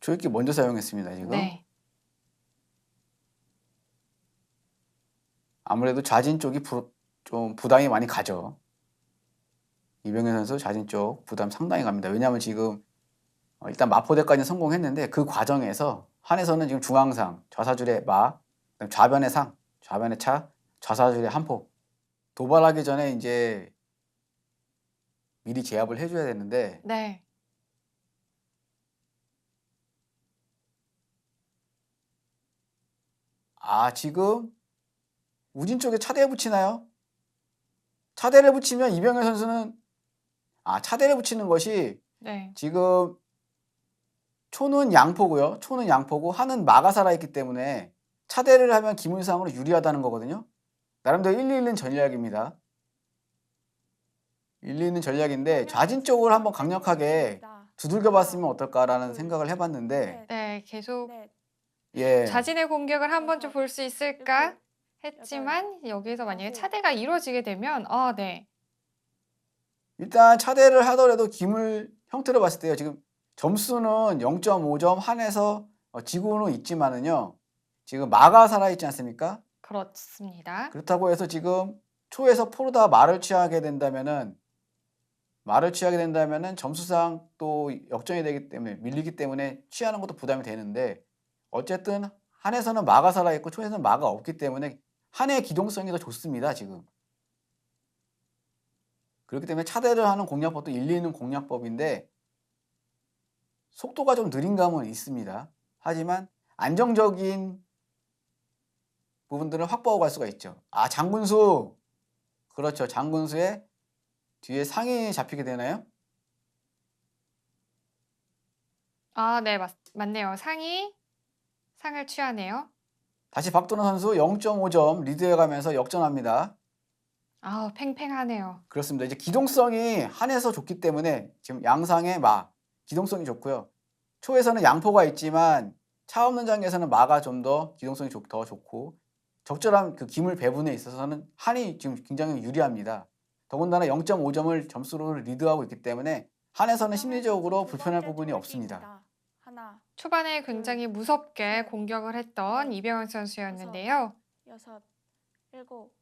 초읽기 먼저 사용했습니다, 지금. 네. 아무래도 좌진 쪽이 좀 부담이 많이 가죠. 이병현 선수 좌진 쪽 부담 상당히 갑니다. 왜냐하면 지금 일단 마포대까지는 성공했는데 그 과정에서 한에서는 지금 중앙상, 좌사줄의 마, 그다음 좌변의 상, 좌변의 차, 좌사줄의 한포 도발하기 전에 이제 미리 제압을 해줘야 되는데 네. 지금 우진 쪽에 차대에 붙이나요? 차대를 붙이면 이병현 선수는 차대를 붙이는 것이 네. 지금 초는 양포고요. 초는 양포고 한은 마가 살아있기 때문에 차대를 하면 기물상으로 유리하다는 거거든요. 나름대로 일리 있는 전략입니다. 일리 있는 전략인데 좌진 쪽을 한번 강력하게 두들겨 봤으면 어떨까라는 생각을 해봤는데 네, 계속 넷, 예, 자진의 공격을 한 번쯤 볼 수 있을까 했지만 여기서 만약에 차대가 이루어지게 되면 네. 일단 차대를 하더라도 기물 형태로 봤을 때요. 지금 점수는 0.5점 한에서 지고는 있지만은요. 지금 마가 살아있지 않습니까? 그렇습니다. 그렇다고 해서 지금 초에서 포로다 말을 취하게 된다면은 점수상 또 역전이 되기 때문에 밀리기 때문에 취하는 것도 부담이 되는데 어쨌든 한에서는 마가 살아있고 초에서는 마가 없기 때문에 한의 기동성이 더 좋습니다. 지금. 그렇기 때문에 차대를 하는 공략법도 일리 있는 공략법인데 속도가 좀 느린 감은 있습니다. 하지만 안정적인 부분들을 확보하고 갈 수가 있죠. 장군수. 그렇죠. 장군수의 뒤에 상이 잡히게 되나요? 네, 맞네요. 상을 취하네요. 다시 박도나 선수 0.5점 리드해가면서 역전합니다. 팽팽하네요. 그렇습니다. 이제 기동성이 한에서 좋기 때문에 지금 양상의 기동성이 좋고요. 초에서는 양포가 있지만 차 없는 장에서는 마가 좀 더 기동성이 더 좋고 적절한 그 기물 배분에 있어서는 한이 지금 굉장히 유리합니다. 더군다나 0.5점을 점수로 리드하고 있기 때문에 한에서는 심리적으로 불편할 부분이 없습니다. 하나, 초반에 굉장히 무섭게 셋, 공격을 했던 넷, 이병헌 선수였는데요. 여섯, 일곱,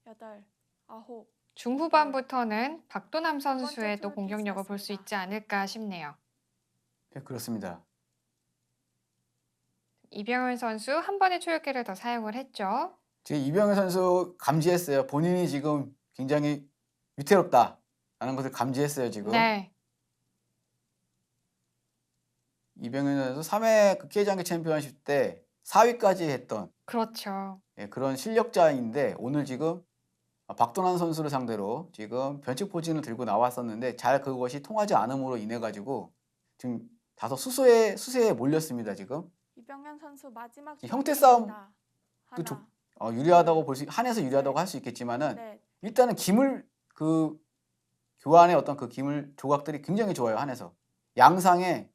여덟, 아홉. 중후반부터는 박도남 선수의 또 초읽기 공격력을 볼 수 시작했습니다. 있지 않을까 싶네요. 네, 그렇습니다. 이병헌 선수 한 번의 초읽기를 더 사용을 했죠. 지금 이병현 선수 감지했어요. 본인이 지금 굉장히 위태롭다라는 것을 감지했어요. 지금. 네, 이병현 선수 3회 극회장기 챔피언십 때 4위까지 했던 그렇죠. 그런 실력자인데 오늘 지금 박도난 선수를 상대로 지금 변칙 포진을 들고 나왔었는데 잘 그것이 통하지 않음으로 인해 가지고 지금 다소 수세에 몰렸습니다. 지금 이병현 선수 마지막 형태 싸움 초읽기입니다. 또 하나, 유리하다고 한에서 유리하다고 할 수 있겠지만은 넷, 일단은 기물 그 교환의 어떤 그 기물 조각들이 굉장히 좋아요. 한에서 양상에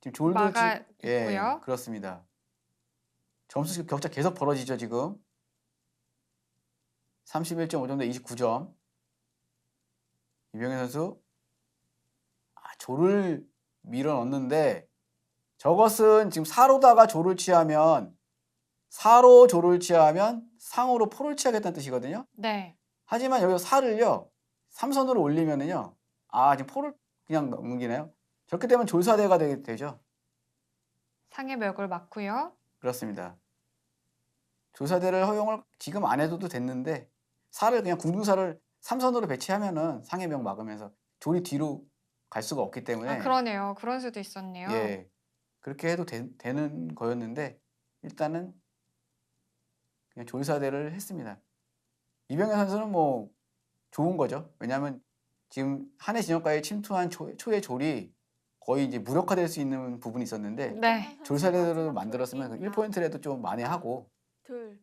지금 졸도 마가 예, 있고요. 그렇습니다. 점수 격차 계속 벌어지죠. 지금 31.5점 대 29점. 이병현 선수 조를 밀어 넣는데 저것은 지금 4로다가 조를 취하면 4로 조를 취하면 상으로 포를 취하겠다는 뜻이거든요. 네, 하지만 여기서 4를요. 3선으로 올리면은요. 지금 포를 그냥 넘기네요. 저렇게 되면 졸사대가 되죠. 상의 벽을 막고요. 그렇습니다. 졸사대를 허용을 지금 안 해도 됐는데 4를 그냥 궁중사를 3선으로 배치하면은 상의 벽 막으면서 졸이 뒤로 갈 수가 없기 때문에 그러네요. 그런 수도 있었네요. 예, 그렇게 해도 되는 거였는데 일단은 그냥 졸사대를 했습니다. 이병현 선수는 뭐 좋은 거죠. 왜냐하면 지금 한해 진영가에 침투한 초의 졸이 거의 이제 무력화될 수 있는 부분이 있었는데 네, 졸사대를 만들었으면 그 1포인트라도 좀 만회하고 둘,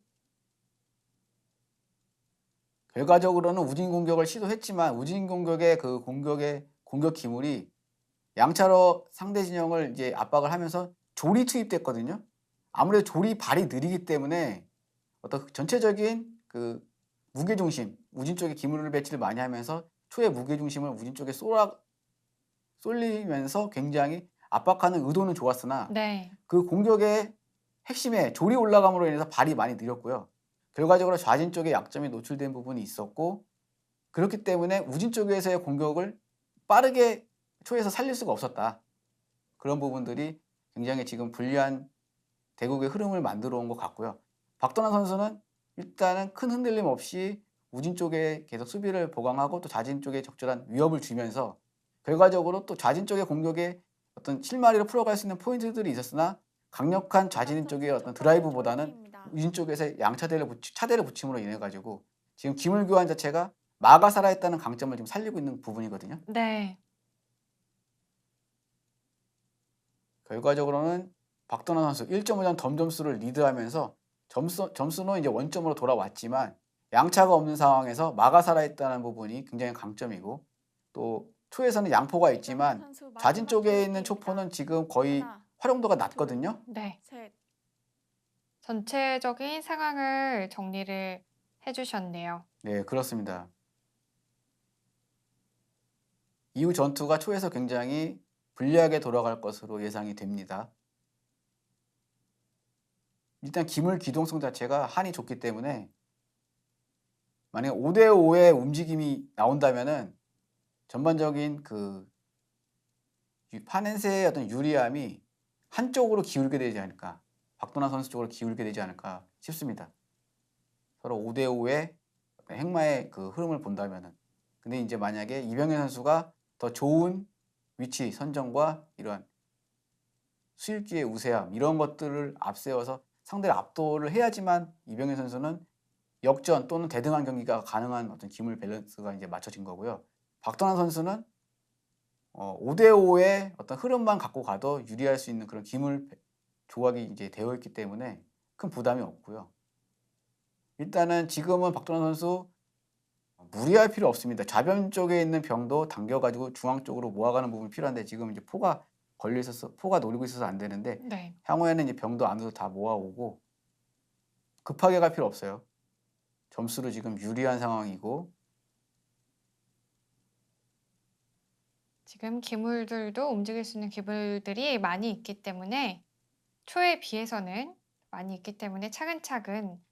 결과적으로는 우진 공격을 시도했지만 우진 공격의 그 공격 기물이 양차로 상대 진영을 이제 압박을 하면서 졸이 투입됐거든요. 아무래도 졸이 발이 느리기 때문에 어떤 전체적인 그 무게 중심, 우진 쪽에 기물 배치를 많이 하면서 초의 무게 중심을 우진 쪽에 쏠리면서 굉장히 압박하는 의도는 좋았으나 네, 그 공격의 핵심에 졸이 올라감으로 인해서 발이 많이 느렸고요. 결과적으로 좌진 쪽에 약점이 노출된 부분이 있었고 그렇기 때문에 우진 쪽에서의 공격을 빠르게 초에서 살릴 수가 없었다. 그런 부분들이 굉장히 지금 불리한 대국의 흐름을 만들어 온 것 같고요. 박도남 선수는 일단은 큰 흔들림 없이 우진 쪽에 계속 수비를 보강하고 또 좌진 쪽에 적절한 위협을 주면서 결과적으로 또 좌진 쪽의 공격에 어떤 실마리로 풀어갈 수 있는 포인트들이 있었으나 강력한 좌진 쪽의 어떤 드라이브보다는 우진 쪽에서 차대를 붙임으로 인해 가지고 지금 기물 교환 자체가 마가 살아있다는 강점을 지금 살리고 있는 부분이거든요. 네. 결과적으로는 박도나 선수 1.5점 덤점수를 리드하면서 점수는 이제 원점으로 돌아왔지만 양차가 없는 상황에서 막아 살아있다는 부분이 굉장히 강점이고 또 초에서는 양포가 이병현 있지만 선수 자진 마지막 쪽에 있는 조이기입니다. 초포는 지금 거의 하나, 활용도가 낮거든요. 네. 셋. 전체적인 상황을 정리를 해주셨네요. 네, 그렇습니다. 이후 전투가 초에서 굉장히 불리하게 돌아갈 것으로 예상이 됩니다. 일단 기물 기동성 자체가 한이 좋기 때문에 만약에 5대5의 움직임이 나온다면은 전반적인 그 파넨세의 어떤 유리함이 한쪽으로 기울게 되지 않을까, 박도나 선수 쪽으로 기울게 되지 않을까 싶습니다. 서로 5대5의 행마의 그 흐름을 본다면은. 근데 이제 만약에 이병현 선수가 더 좋은 위치 선정과 이러한 수일기의 우세함 이런 것들을 앞세워서 상대를 압도를 해야지만 이병현 선수는 역전 또는 대등한 경기가 가능한 어떤 기물 밸런스가 이제 맞춰진 거고요. 박도나 선수는 5대5의 어떤 흐름만 갖고 가도 유리할 수 있는 그런 기물 조각이 이제 되어 있기 때문에 큰 부담이 없고요. 일단은 지금은 박도나 선수 무리할 필요 없습니다. 좌변 쪽에 있는 병도 당겨가지고 중앙 쪽으로 모아가는 부분이 필요한데 지금 이제 포가 걸려 있어서 포가 노리고 있어서 안 되는데 네. 향후에는 이제 병도 안으로 다 모아오고 급하게 갈 필요 없어요. 점수로 지금 유리한 상황이고 지금 기물들도 움직일 수 있는 기물들이 많이 있기 때문에 초에 비해서는 많이 있기 때문에 차근차근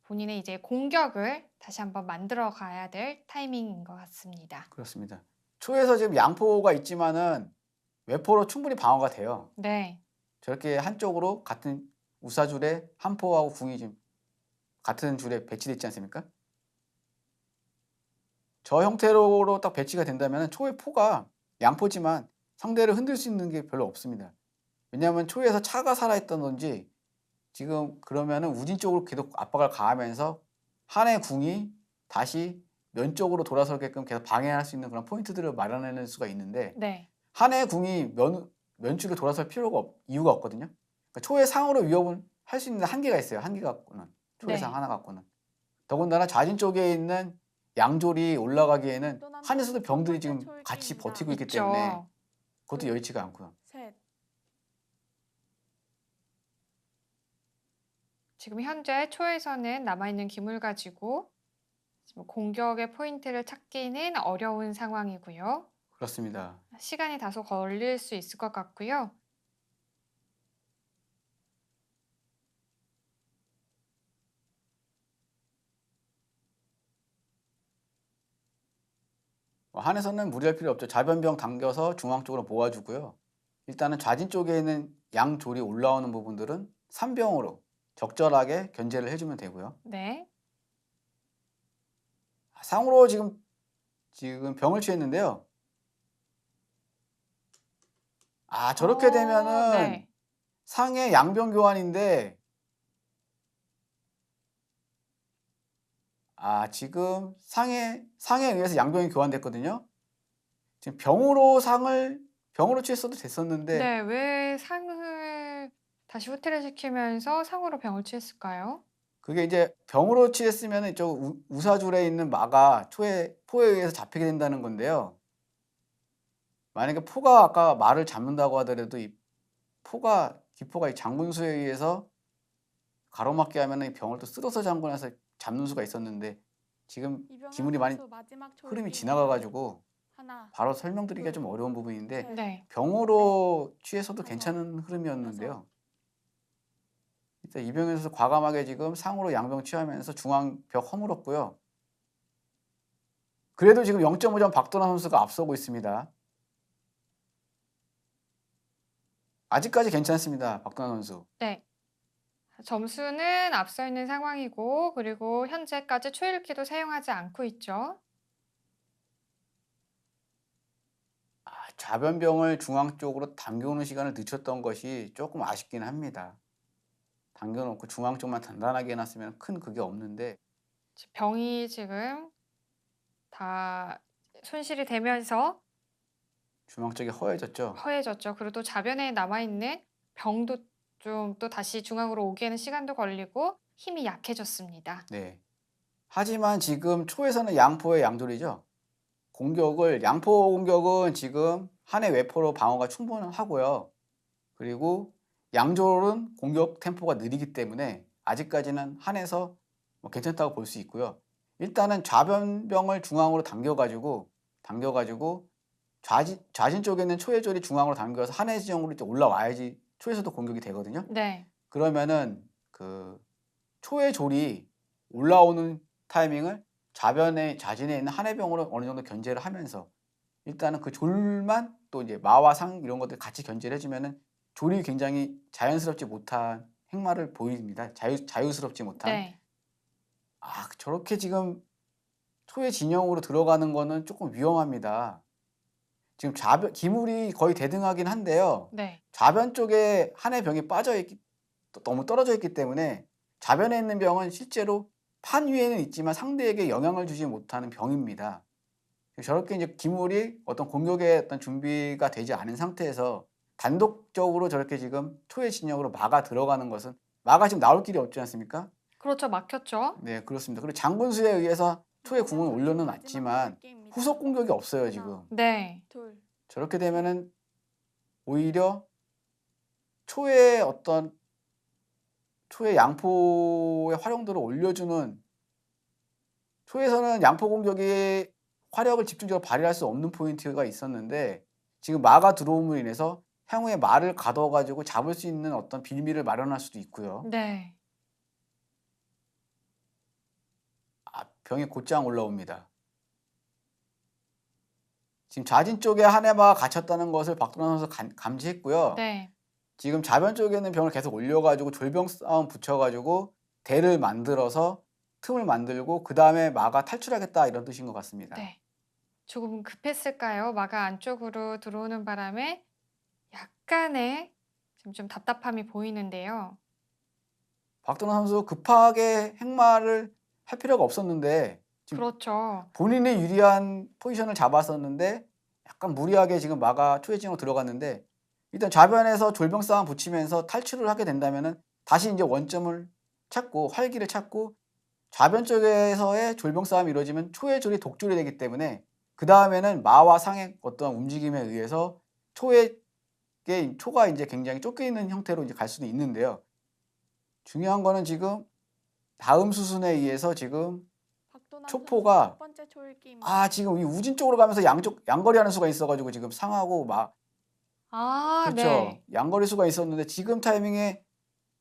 본인의 이제 공격을 다시 한번 만들어 가야 될 타이밍인 것 같습니다. 그렇습니다. 초에서 지금 양포가 있지만은 외포로 충분히 방어가 돼요. 네. 저렇게 한쪽으로 같은 우사줄에 한 포하고 궁이 지금 같은 줄에 배치되어 있지 않습니까? 저 형태로 딱 배치가 된다면 초의 포가 양포지만 상대를 흔들 수 있는 게 별로 없습니다. 왜냐하면 초에서 차가 살아있다든지 지금 그러면은 우진 쪽으로 계속 압박을 가하면서 한의 궁이 다시 면 쪽으로 돌아서게끔 계속 방해할 수 있는 그런 포인트들을 마련해낼 수가 있는데 네. 한의 궁이 면줄을 돌아설 이유가 없거든요. 그러니까 초의 상으로 위협을 할 수 있는 한계가 있어요. 한계 갖고는 초의 네. 상 하나 갖고는. 더군다나 좌진 쪽에 있는 양졸이 올라가기에는 박도나 한에서도 선수 첫 병들이 번째 지금 같이 초읽기입니다. 버티고 있기 때문에 있죠. 그것도 여의치가 않고요. 셋. 지금 현재 초에서는 남아있는 기물 가지고 지금 공격의 포인트를 찾기는 어려운 상황이고요. 그렇습니다. 시간이 다소 걸릴 수 있을 것 같고요. 한에서는 무리할 필요 없죠. 좌변병 당겨서 중앙 쪽으로 모아주고요. 일단은 좌진 쪽에 있는 양졸이 올라오는 부분들은 3병으로 적절하게 견제를 해주면 되고요. 네. 상으로 지금 병을 취했는데요. 저렇게 되면은 네. 상의 양병 교환인데 지금 상에 의해서 양병이 교환됐거든요. 지금 병으로 취했어도 됐었는데 네. 왜 상을 다시 후퇴를 시키면서 상으로 병을 취했을까요? 그게 이제 병으로 취했으면 이쪽 우사줄에 있는 마가 포에 의해서 잡히게 된다는 건데요. 만약에 포가 아까 말을 잡는다고 하더라도 이 기포가 이 장군수에 의해서 가로막게 하면 이 병을 또 쓸어서 장군해서 잡는 수가 있었는데 지금 이병현 기물이 많이 선수 마지막 흐름이 초읽기입니다. 지나가가지고 하나, 바로 설명드리기가 좀 둘, 어려운 부분인데 셋. 네. 병으로 취해서도 다섯, 괜찮은 흐름이었는데요. 일단 이병현 선수 과감하게 지금 상으로 양병 취하면서 중앙 벽 허물었고요. 그래도 지금 0.5점 박도나 선수가 앞서고 있습니다. 아직까지 괜찮습니다. 박도나 선수. 네. 점수는 앞서 있는 상황이고 그리고 현재까지 초읽기도 사용하지 않고 있죠. 좌변병을 중앙 쪽으로 당겨오는 시간을 늦췄던 것이 조금 아쉽긴 합니다. 당겨놓고 중앙 쪽만 단단하게 해놨으면 큰 그게 없는데 병이 지금 다 손실이 되면서 중앙 쪽이 허해졌죠. 허해졌죠. 그리고 또 좌변에 남아있는 병도 좀 또 다시 중앙으로 오기에는 시간도 걸리고 힘이 약해졌습니다. 네. 하지만 지금 초에서는 양포의 양졸이죠. 양포 공격은 지금 한해 외포로 방어가 충분하고요. 그리고 양졸은 공격 템포가 느리기 때문에 아직까지는 한해서 뭐 괜찮다고 볼 수 있고요. 일단은 좌변병을 중앙으로 당겨가지고 좌진 쪽에 있는 초해졸이 중앙으로 당겨서 한해 지형으로 이제 올라와야지 초에서도 공격이 되거든요. 네. 그러면은 그 초해졸이 올라오는 타이밍을 좌진에 있는 한해병으로 어느 정도 견제를 하면서 일단은 그 졸만 또 이제 마와 상 이런 것들 같이 견제를 해주면은 졸이 굉장히 자연스럽지 못한 행마를 보입니다. 자유스럽지 못한. 네. 아, 저렇게 지금 초의 진영으로 들어가는 거는 조금 위험합니다. 지금 기물이 거의 대등하긴 한데요. 네. 좌변 쪽에 한해 병이 너무 떨어져 있기 때문에 좌변에 있는 병은 실제로 판 위에는 있지만 상대에게 영향을 주지 못하는 병입니다. 저렇게 이제 기물이 어떤 공격의 어떤 준비가 되지 않은 상태에서 단독적으로 저렇게 지금 초의 진영으로 마가 들어가는 것은 마가 지금 나올 길이 없지 않습니까? 그렇죠. 막혔죠. 네, 그렇습니다. 그리고 장군수에 의해서 초의 궁은 이병현 선수 올려는 마지막 놨지만 뚫기입니다. 후속 공격이 없어요, 하나. 지금. 네. 둘, 저렇게 되면은 오히려 초의 양포의 활용도를 올려주는 초에서는 양포 공격이 화력을 집중적으로 발휘할 수 없는 포인트가 있었는데 지금 마가 들어옴으로 인해서 향후에 마를 가둬가지고 잡을 수 있는 어떤 빌미를 마련할 수도 있고요. 네. 아, 병이 곧장 올라옵니다. 지금 좌진 쪽에 한 해마가 갇혔다는 것을 박도남 선수 감지했고요. 네. 지금 좌변 쪽에 있는 병을 계속 올려가지고 졸병 싸움 붙여가지고 대를 만들어서 틈을 만들고 그 다음에 마가 탈출하겠다 이런 뜻인 것 같습니다. 네. 조금 급했을까요? 마가 안쪽으로 들어오는 바람에 약간의 지금 좀 답답함이 보이는데요. 박도남 선수 급하게 행마를 할 필요가 없었는데 지금 그렇죠. 본인이 유리한 포지션을 잡았었는데 약간 무리하게 지금 마가 초회진으로 들어갔는데 일단 좌변에서 졸병 싸움 붙이면서 탈출을 하게 된다면은 다시 이제 원점을 찾고 활기를 찾고 좌변 쪽에서의 졸병 싸움이 이루어지면 초회졸이 독졸이 되기 때문에 그 다음에는 마와 상의 어떤 움직임에 의해서 초가 이제 굉장히 쫓겨 있는 형태로 이제 갈 수도 있는데요. 중요한 거는 지금 다음 수순에 의해서 지금 박도남 초포가 선수 첫 번째 초읽기입니다. 지금 이 우진 쪽으로 가면서 양거리 하는 수가 있어가지고 지금 상하고 아, 그렇죠. 네. 양거리 수가 있었는데 지금 타이밍에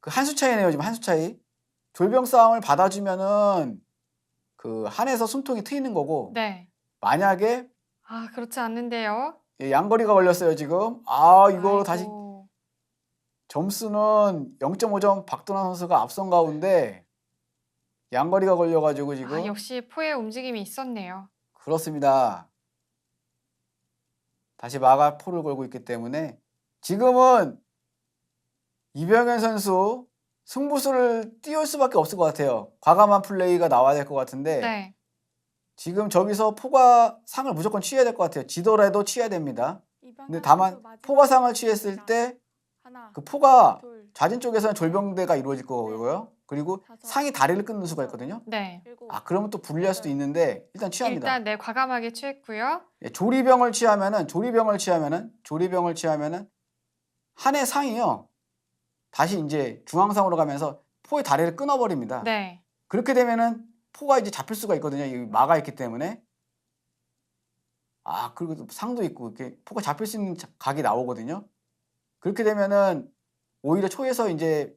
그 한 수 차이네요. 지금 한 수 차이. 졸병 싸움을 받아주면은 그 한에서 숨통이 트이는 거고 네. 만약에 아, 그렇지 않는데요. 양거리가 걸렸어요 지금. 이거 다시 아이고. 점수는 0.5점 박도남 선수가 앞선 가운데 양거리가 걸려가지고 지금 역시 포의 움직임이 있었네요. 그렇습니다. 다시 마가 포를 걸고 있기 때문에 지금은 이병현 선수 승부수를 띄울 수밖에 없을 것 같아요. 과감한 플레이가 나와야 될 것 같은데 네. 지금 저기서 포가 상을 무조건 취해야 될 것 같아요. 지더라도 취해야 됩니다. 이병현 근데 다만 선수 마지막 포가 상을 뚫기입니다. 취했을 때 하나, 그 포가 둘, 좌진 쪽에서는 졸병대가 이루어질 거고요. 그리고 다섯, 상이 다리를 끊는 수가 있거든요. 네. 일곱, 그러면 또 불리할 수도 있는데 일단 취합니다. 일단 네, 과감하게 취했고요. 예, 조리병을 취하면은 한해 상이요. 다시 이제 중앙상으로 가면서 포의 다리를 끊어버립니다. 네. 그렇게 되면은 포가 이제 잡힐 수가 있거든요. 이 마가 있기 때문에. 그리고 또 상도 있고 이렇게 포가 잡힐 수 있는 각이 나오거든요. 그렇게 되면은 오히려 초에서 이제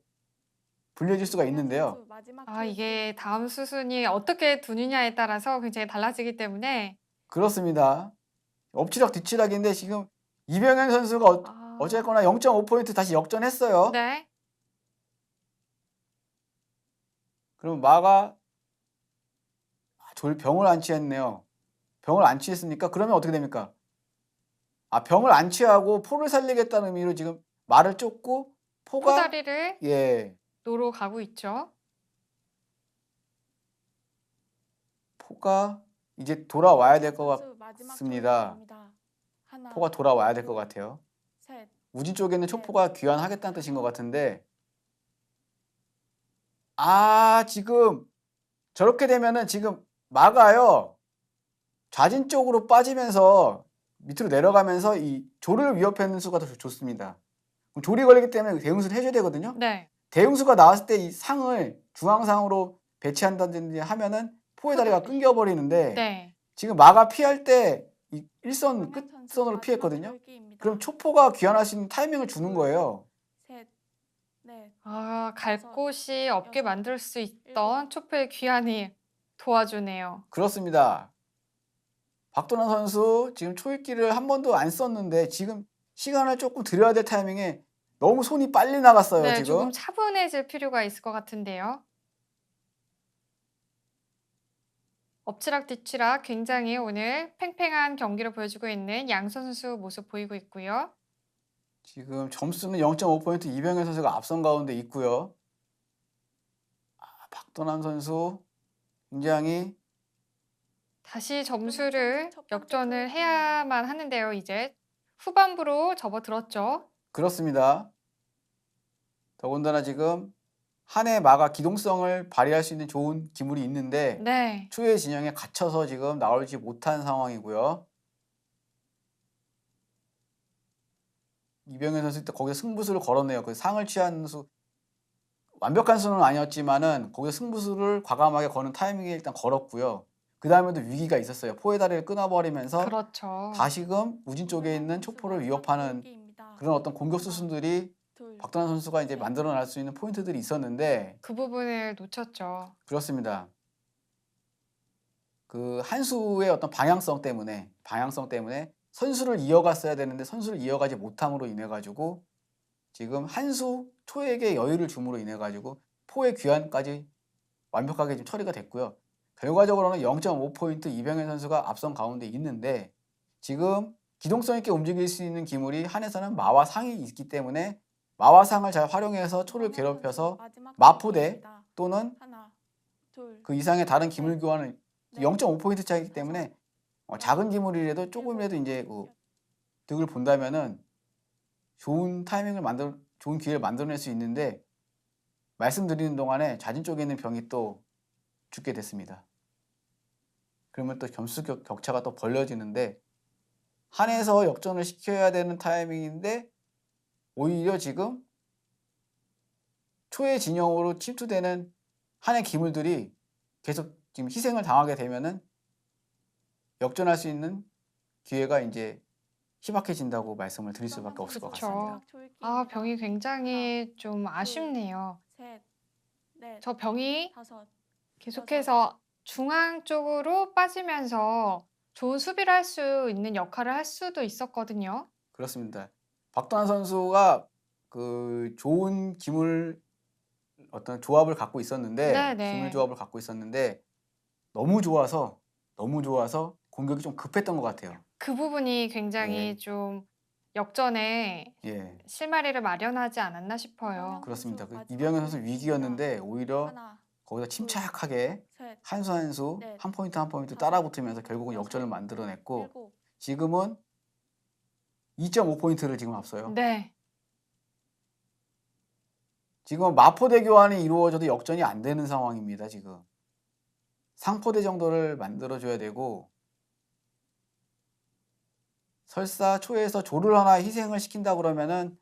불리해질 수가 이병현 있는데요. 선수 마지막 이게 초읽기입니다. 다음 수순이 어떻게 두느냐에 따라서 굉장히 달라지기 때문에 그렇습니다. 엎치락 뒤치락인데 지금 이병현 선수가 어쨌거나 0.5포인트 다시 역전했어요. 네. 그럼 마가 병을 안 취했네요. 병을 안 취했으니까 그러면 어떻게 됩니까? 병을 안 취하고 포를 살리겠다는 의미로 지금 말을 쫓고 포가 포다리를 노로 가고 있죠. 포가 이제 돌아와야 될 것 선수 마지막 같습니다. 초읽기입니다. 하나, 포가 돌아와야 될 것 같아요. 셋, 우진 쪽에는 네. 초포가 귀환하겠다는 뜻인 것 같은데 지금 저렇게 되면은 지금 마가요. 좌진 쪽으로 빠지면서 밑으로 내려가면서 이 조를 위협하는 수가 더 좋습니다. 그럼 조리 걸리기 때문에 대응수를 해줘야 되거든요. 네. 대응수가 나왔을 때 이 상을 중앙상으로 배치한다든지 하면은 포의 다리가 끊겨버리는데 네. 지금 마가 피할 때 이 일선 정현 선수 끝선으로 마지막 피했거든요. 돌기입니다. 그럼 초포가 귀환할 수 있는 타이밍을 주는 거예요. 셋, 넷, 갈 다섯, 곳이 없게 여섯, 만들 수 있던 초포의 귀환이 도와주네요. 그렇습니다. 박도남 선수 지금 초읽기를 한 번도 안 썼는데 지금 시간을 조금 들여야 될 타이밍에 너무 손이 빨리 나갔어요. 네, 지금. 조금 차분해질 필요가 있을 것 같은데요. 엎치락 뒤치락 굉장히 오늘 팽팽한 경기를 보여주고 있는 양 선수 모습 보이고 있고요. 지금 점수는 0.5포인트 이병현 선수가 앞선 가운데 있고요. 박도남 선수 굉장히 다시 점수를 첫 번째 역전을 초입입니다. 해야만 하는데요. 이제 후반부로 접어들었죠. 그렇습니다. 더군다나 지금 한 해 마가 기동성을 발휘할 수 있는 좋은 기물이 있는데 네. 초의 진영에 갇혀서 지금 나오지 못한 상황이고요. 이병현 선수 때 거기서 승부수를 걸었네요. 그 상을 취한 수 완벽한 수는 아니었지만은 거기서 승부수를 과감하게 거는 타이밍에 일단 걸었고요. 그 다음에도 위기가 있었어요. 포의 다리를 끊어버리면서 그렇죠. 다시금 우진 쪽에 있는 초포를 위협하는 그런 어떤 공격 수순들이 박도남 선수가 이제 만들어낼 수 있는 포인트들이 있었는데 그 부분을 놓쳤죠. 그렇습니다. 그 한 수의 어떤 방향성 때문에 선수를 이어갔어야 되는데 선수를 이어가지 못함으로 인해 가지고 지금 한 수 초에게 여유를 줌으로 인해 가지고 포의 귀환까지 완벽하게 지금 처리가 됐고요. 결과적으로는 0.5포인트 이병현 선수가 앞선 가운데 있는데 지금 기동성 있게 움직일 수 있는 기물이 한에서는 마와 상이 있기 때문에 마와 상을 잘 활용해서 초를 괴롭혀서 마포대 또는 하나, 둘, 그 이상의 다른 기물 교환을 넷, 0.5포인트 차이기 때문에 작은 기물이라도 조금이라도 이제 그 득을 본다면은 좋은 기회를 만들어낼 수 있는데 말씀드리는 동안에 좌진 쪽에 있는 병이 또 죽게 됐습니다. 그러면 또 점수 격차가 또 벌려지는데 한에서 역전을 시켜야 되는 타이밍인데 오히려 지금 초의 진영으로 침투되는 한의 기물들이 계속 지금 희생을 당하게 되면은 역전할 수 있는 기회가 이제 희박해진다고 말씀을 드릴 수밖에 없을 것 그렇죠. 같습니다. 병이 굉장히 좀 아쉽네요. 셋, 넷, 저 병이 다섯, 계속해서 중앙 쪽으로 빠지면서 좋은 수비를 할 수 있는 역할을 할 수도 있었거든요. 그렇습니다. 박도환 선수가 그 좋은 기물 어떤 조합을 갖고 있었는데 네네. 기물 조합을 갖고 있었는데 너무 좋아서 공격이 좀 급했던 것 같아요. 그 부분이 굉장히 예. 좀 역전에 예, 실마리를 마련하지 않았나 싶어요. 그렇습니다. 그 이병현 선수 위기였는데 오히려 하나, 거기서 침착하게 셋, 한 수 한 수, 넷, 한 포인트 한 포인트 다섯, 따라붙으면서 결국은 여섯, 역전을 만들어냈고 일곱, 지금은 2.5포인트를 지금 앞서요. 네. 지금 마포대 교환이 이루어져도 역전이 안 되는 상황입니다. 지금 상포대 정도를 만들어줘야 되고 설사 초에서 조를 하나 희생을 시킨다 그러면은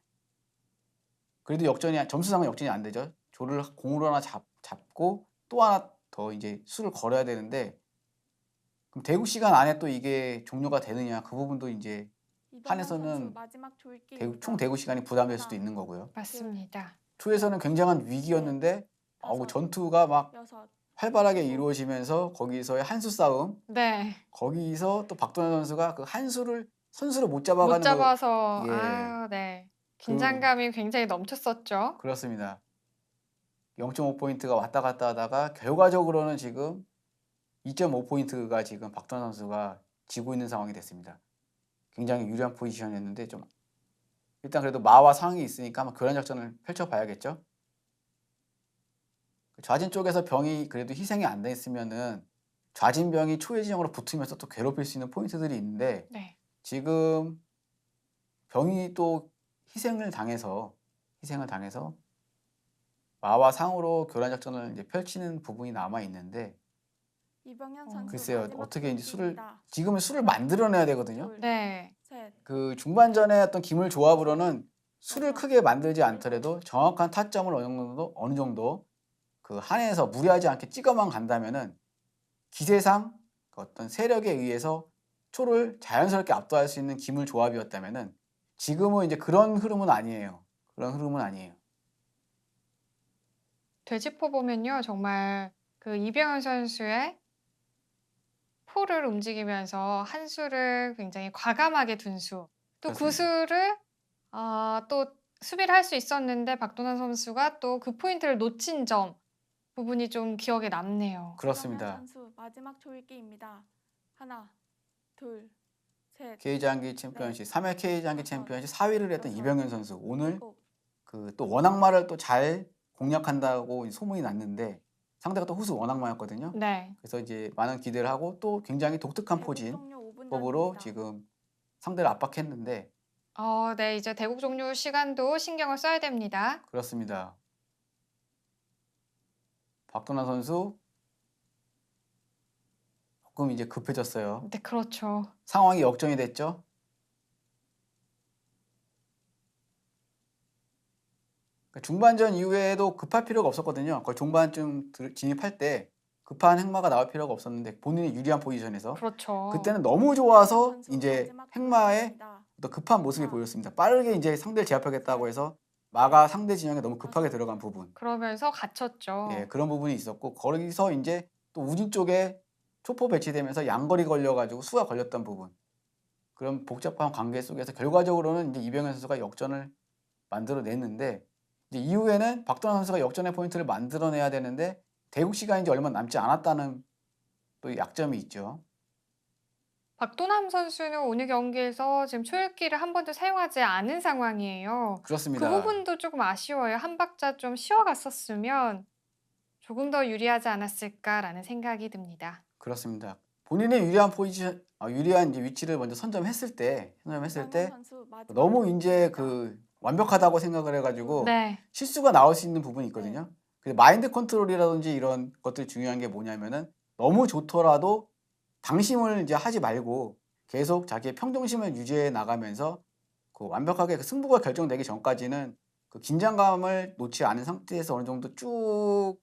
그래도 점수상은 역전이 안 되죠. 조를 공으로 하나 잡고 또 하나 더 이제 수를 걸어야 되는데 그럼 대구 시간 안에 또 이게 종료가 되느냐 그 부분도 이제 한에서는 총 대구 시간이 부담될 수도 있는 거고요. 맞습니다. 초에서는 굉장한 위기였는데 전투가 막 여섯, 활발하게 이루어지면서 거기서의 한수 싸움 네. 거기서 또 박도현 선수가 그 한 수를 선수를 못 못 잡아가는 잡아서 예. 네. 긴장감이 굉장히 넘쳤었죠. 그렇습니다. 0.5포인트가 왔다 갔다 하다가 결과적으로는 지금 2.5포인트가 지금 박도현 선수가 지고 있는 상황이 됐습니다. 굉장히 유리한 포지션이었는데 좀 일단 그래도 마와 상이 있으니까 한번 교란 작전을 펼쳐봐야겠죠. 좌진 쪽에서 병이 그래도 희생이 안 됐으면은 좌진 병이 초의 진영으로 붙으면서 또 괴롭힐 수 있는 포인트들이 있는데 네. 지금 병이 또 희생을 당해서 마와 상으로 교란 작전을 이제 펼치는 부분이 남아 있는데 이병현 선수 글쎄요 마지막 어떻게 이제 조일기입니다. 지금은 술을 만들어내야 되거든요. 둘, 네. 셋, 그 중반전에 어떤 기물 조합으로는 술을 다섯, 크게 만들지 일곱, 않더라도 정확한 타점을 어느 정도 그 한에서 무리하지 않게 찍어만 간다면은 기세상 그 어떤 세력에 의해서 초를 자연스럽게 압도할 수 있는 기물 조합이었다면은 지금은 이제 그런 흐름은 아니에요. 그런 흐름은 아니에요. 되짚어 보면요. 정말 그 이병헌 선수의 포를 움직이면서 한 수를 굉장히 과감하게 둔 수. 또 그 그렇습니다. 수를 또 수비를 할 수 있었는데 박도남 선수가 또 그 포인트를 놓친 점 부분이 좀 기억에 남네요. 이병현 그렇습니다. 선수 마지막 조일기입니다. 하나, 둘, 셋, K장기 챔피언십 3회 K장기 다섯, 챔피언십 4위를 했던 여섯, 이병현 선수 오늘 일곱, 그 또 원악마를 또 잘 공략한다고 소문이 났는데 상대가 또 후수 원악마였거든요. 네. 그래서 이제 많은 기대를 하고 또 굉장히 독특한 대국 종료 5분 포진법으로 전입니다. 지금 상대를 압박했는데 네. 이제 대국 종료 시간도 신경을 써야 됩니다. 그렇습니다. 박도남 선수 조금 이제 급해졌어요. 네, 그렇죠. 상황이 역전이 됐죠. 그러니까 중반전 이후에도 급할 필요가 없었거든요. 거의 중반쯤 진입할 때 급한 행마가 나올 필요가 없었는데 본인이 유리한 포지션에서 그렇죠. 그때는 너무 좋아서 선수 이제 마지막 행마의 조일기입니다. 또 급한 모습이 하나, 보였습니다. 빠르게 이제 상대를 제압하겠다고 해서 마가 상대 진영에 너무 급하게 들어간 부분. 그러면서 갇혔죠. 예, 그런 부분이 있었고 거기서 이제 또 우진 쪽에 초포 배치되면서 양거리 걸려가지고 수가 걸렸던 부분. 그런 복잡한 관계 속에서 결과적으로는 이제 이병현 선수가 역전을 만들어냈는데 이제 이후에는 박도남 선수가 역전의 포인트를 만들어내야 되는데 대국 시간이 이제 얼마 남지 않았다는 또 약점이 있죠. 박도남 선수는 오늘 경기에서 지금 초읽기를 한 번도 사용하지 않은 상황이에요. 그 그렇습니다. 부분도 조금 아쉬워요. 한 박자 좀 쉬어갔었으면 조금 더 유리하지 않았을까라는 생각이 듭니다. 그렇습니다. 본인의 유리한 포지션, 유리한 이제 위치를 먼저 선점했을 때 이병현 선수 마지막 너무 이제 조일기입니다. 그 완벽하다고 생각을 해가지고 네. 실수가 나올 수 있는 부분이 있거든요. 근데 마인드 컨트롤이라든지 이런 것들이 중요한 게 뭐냐면은 너무 좋더라도 방심을 이제 하지 말고 계속 자기의 평정심을 유지해 나가면서 그 완벽하게 그 승부가 결정되기 전까지는 그 긴장감을 놓지 않은 상태에서 어느 정도 쭉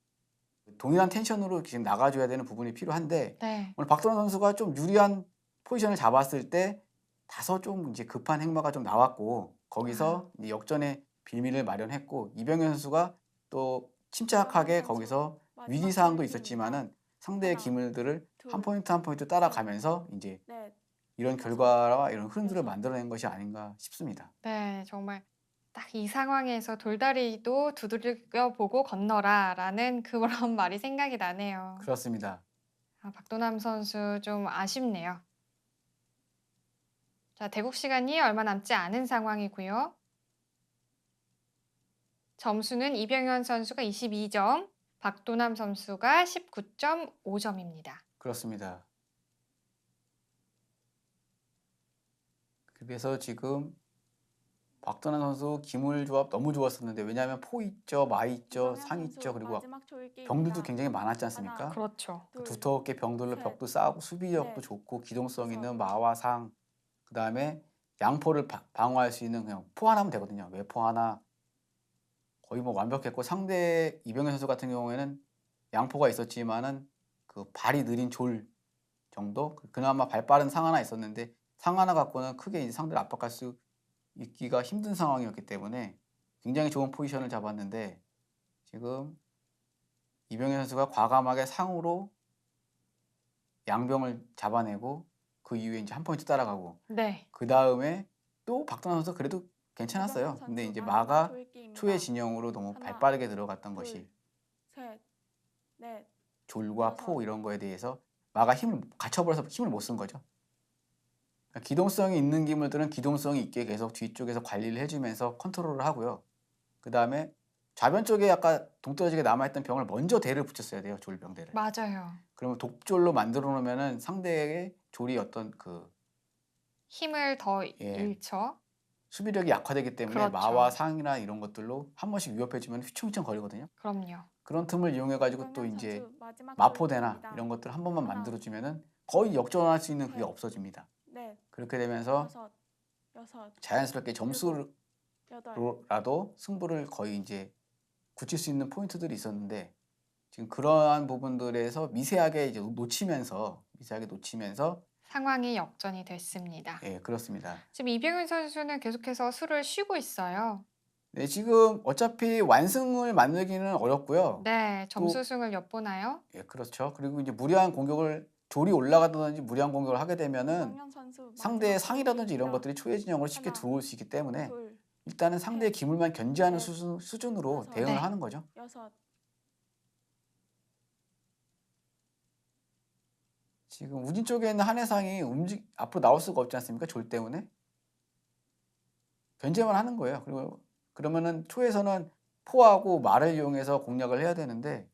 동일한 텐션으로 지금 나가줘야 되는 부분이 필요한데 네. 오늘 박도남 선수가 좀 유리한 포지션을 잡았을 때 다소 좀 이제 급한 행마가 좀 나왔고 거기서 이제 역전의 빌미를 마련했고 이병현 선수가 또 침착하게 선수 거기서 마지막 위기 상황도 조일기입니다. 있었지만은 상대의 하나, 기물들을 둘, 한 포인트 따라가면서 이제 넷, 이런 다섯, 결과와 이런 흐름들을 여섯. 만들어낸 것이 아닌가 싶습니다. 네, 정말 딱 이 상황에서 돌다리도 두드려 보고 건너라라는 그런 말이 생각이 나네요. 그렇습니다. 박도남 선수 좀 아쉽네요. 자, 대국 시간이 얼마 남지 않은 상황이고요. 점수는 이병현 선수가 22점, 박도남 선수가 19.5점입니다. 그렇습니다. 그래서 지금 박도남 선수 기물 조합 너무 좋았었는데 왜냐하면 포 있죠, 마 있죠, 이병현 상 선수 있죠, 그리고 마지막 조일기입니다. 병들도 굉장히 많았지 않습니까? 하나, 그렇죠. 그 둘, 두텁게 병들로 셋, 벽도 쌓고 수비력도 넷, 좋고 기동성 다섯. 있는 마와 상, 그 다음에 양포를 방어할 수 있는 그냥 포 하나면 되거든요. 외포 하나 거의 뭐 완벽했고 상대 이병현 선수 같은 경우에는 양포가 있었지만은 그 발이 느린 졸 정도 그나마 발 빠른 상 하나 있었는데 상 하나 갖고는 크게 이제 상대를 압박할 수 있기가 힘든 상황이었기 때문에 굉장히 좋은 포지션을 잡았는데 지금 이병현 선수가 과감하게 상으로 양병을 잡아내고 그 이후에 이제 한 포인트 따라가고 네. 그 다음에 또 박도남 선수 그래도 이병현 괜찮았어요. 선수 근데 이제 마지막 마가 조일기입니다. 초의 진영으로 너무 하나, 발빠르게 들어갔던 둘, 것이 셋, 넷, 졸과 다섯. 포 이런 거에 대해서 마가 힘을 갇혀버려서 힘을 못 쓴 거죠. 그러니까 기동성이 있는 기물들은 기동성이 있게 계속 뒤쪽에서 관리를 해주면서 컨트롤을 하고요. 그 다음에 좌변 쪽에 약간 동떨어지게 남아있던 병을 먼저 대를 붙였어야 돼요. 졸병대를. 맞아요. 그러면 독졸로 만들어 놓으면은 상대의 졸이 어떤 그 힘을 더 예. 잃죠. 수비력이 약화되기 때문에 그렇죠. 마와 상이나 이런 것들로 한 번씩 위협해주면 휘청휘청 거리거든요. 그럼요. 그런 틈을 이용해가지고 또 이병현 이제 선수 마지막 마포대나 돌기입니다. 이런 것들 한 번만 하나, 만들어주면은 거의 역전할 수 있는 그게 셋, 없어집니다. 넷, 그렇게 되면서 다섯, 여섯, 자연스럽게 여덟, 점수로라도 승부를 거의 이제 굳힐 수 있는 포인트들이 있었는데 지금 그러한 부분들에서 미세하게 놓치면서 상황이 역전이 됐습니다. 예, 그렇습니다. 지금 이병현 선수는 계속해서 수를 쉬고 있어요. 네, 지금 어차피 완승을 만들기는 어렵고요. 네, 또 점수승을 엿보나요? 예, 그렇죠. 그리고 이제 무리한 공격을 졸이 올라가든지 무리한 공격을 하게 되면은 이병현 선수 상대의 마지막 상이라든지 이런 돌기입니다. 것들이 초회 진영으로 쉽게 하나, 들어올 수 있기 때문에 둘, 일단은 상대의 셋, 기물만 견제하는 넷, 수준으로 다섯, 대응을 네. 하는 거죠. 여섯, 지금 우진 쪽에 있는 한해상이 앞으로 나올 수가 없지 않습니까? 졸 때문에 견제만 하는 거예요. 그리고 그러면은 초에서는 포하고 말을 이용해서 공략을 해야 되는데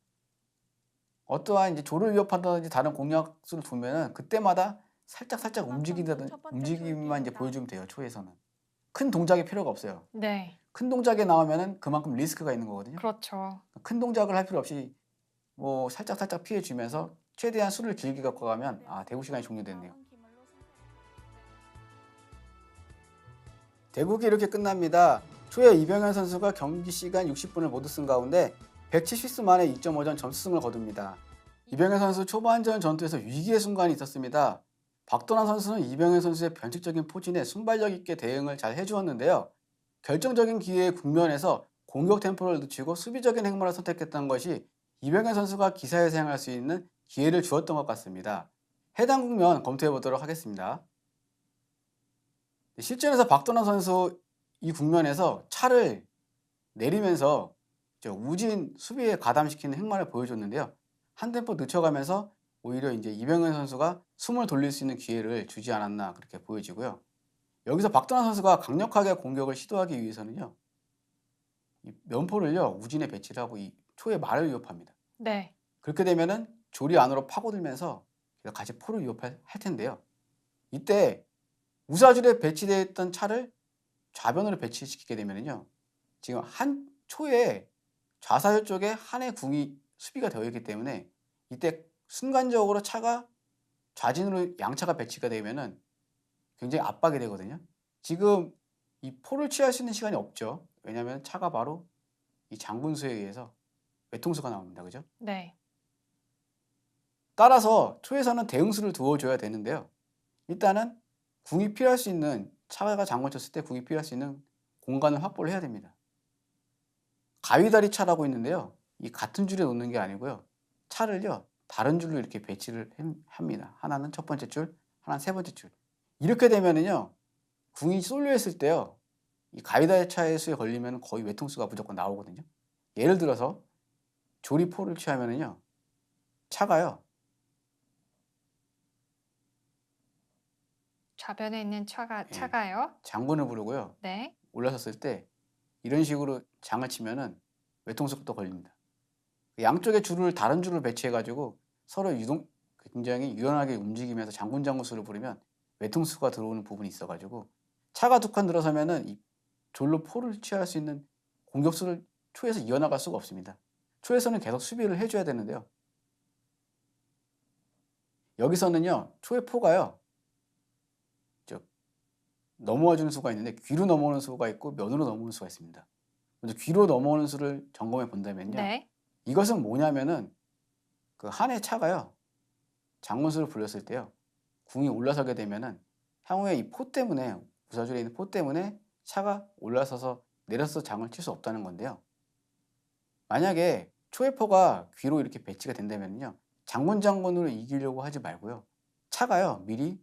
어떠한 이제 졸을 위협한다든지 다른 공략수를 두면은 그때마다 살짝 이병헌 움직인다든지 선수 첫 번째 움직임만 이제 출기입니다. 보여주면 돼요. 초에서는 큰 동작이 필요가 없어요. 네, 큰 동작이 나오면은 그만큼 리스크가 있는 거거든요. 그렇죠. 큰 동작을 할 필요 없이 뭐 살짝 피해 주면서 최대한 수를 길게 갖고 가면 대구 시간이 종료됐네요. 대국이 이렇게 끝납니다. 초에 이병현 선수가 경기 시간 60분을 모두 쓴 가운데 170수 만에 2.5전 점수승을 거둡니다. 이병현 선수 초반전 전투에서 위기의 순간이 있었습니다. 박도남 선수는 이병현 선수의 변칙적인 포진에 순발력 있게 대응을 잘 해주었는데요. 결정적인 기회의 국면에서 공격 템포를 늦추고 수비적인 행보를 선택했던 것이 이병현 선수가 기사에 사용할 수 있는 기회를 주었던 것 같습니다. 해당 국면 검토해 보도록 하겠습니다. 실전에서 박도남 선수 이 국면에서 차를 내리면서 우진 수비에 가담시키는 행마를 보여줬는데요. 한 템포 늦춰가면서 오히려 이제 이병현 선수가 숨을 돌릴 수 있는 기회를 주지 않았나 그렇게 보여지고요. 여기서 박도남 선수가 강력하게 공격을 시도하기 위해서는요. 이 면포를요 우진에 배치를 하고 이 초의 말을 위협합니다. 네, 그렇게 되면은 조리 안으로 파고들면서 같이 포를 위협할 텐데요. 이때 우사줄에 배치되어 있던 차를 좌변으로 배치시키게 되면요. 지금 한 초에 좌사절 쪽에 한의 궁이 수비가 되어 있기 때문에 이때 순간적으로 차가 좌진으로 양차가 배치가 되면은 굉장히 압박이 되거든요. 지금 이 포를 취할 수 있는 시간이 없죠. 왜냐하면 차가 바로 이 장군수에 의해서 외통수가 나옵니다. 그죠? 네, 따라서 초에서는 대응수를 두어줘야 되는데요. 일단은 궁이 필요할 수 있는 차가 장군 쳤을 때 궁이 필요할 수 있는 공간을 확보를 해야 됩니다. 가위다리 차라고 있는데요. 이 같은 줄에 놓는 게 아니고요. 차를요 다른 줄로 이렇게 배치를 합니다. 하나는 첫 번째 줄, 하나는 세 번째 줄. 이렇게 되면은요 궁이 쏠려 있을 때요 이 가위다리 차의 수에 걸리면 거의 외통수가 무조건 나오거든요. 예를 들어서 조리포를 취하면은요 차가요 좌변에 있는 예. 차가요. 장군을 부르고요. 네, 올라섰을 때 이런 식으로 장을 치면은 외통수가 또 걸립니다. 양쪽에 줄을 다른 줄을 배치해 가지고 서로 굉장히 유연하게 움직이면서 장군수를 부르면 외통수가 들어오는 부분이 있어 가지고 차가 두 칸 들어서면은 이 졸로 포를 취할 수 있는 공격수를 초에서 이어나갈 수가 없습니다. 초에서는 계속 수비를 해줘야 되는데요. 여기서는요 초의 포가요 넘어와 주는 수가 있는데 귀로 넘어오는 수가 있고 면으로 넘어오는 수가 있습니다. 먼저 귀로 넘어오는 수를 점검해 본다면요. 네, 이것은 뭐냐면은 그 한의 차가요. 장군수를 불렸을 때요. 궁이 올라서게 되면은 향후에 이 포 때문에 부사줄에 있는 포 때문에 차가 올라서서 내려서 장을 칠 수 없다는 건데요. 만약에 초의 포가 귀로 이렇게 배치가 된다면요. 장군으로 이기려고 하지 말고요. 차가요. 미리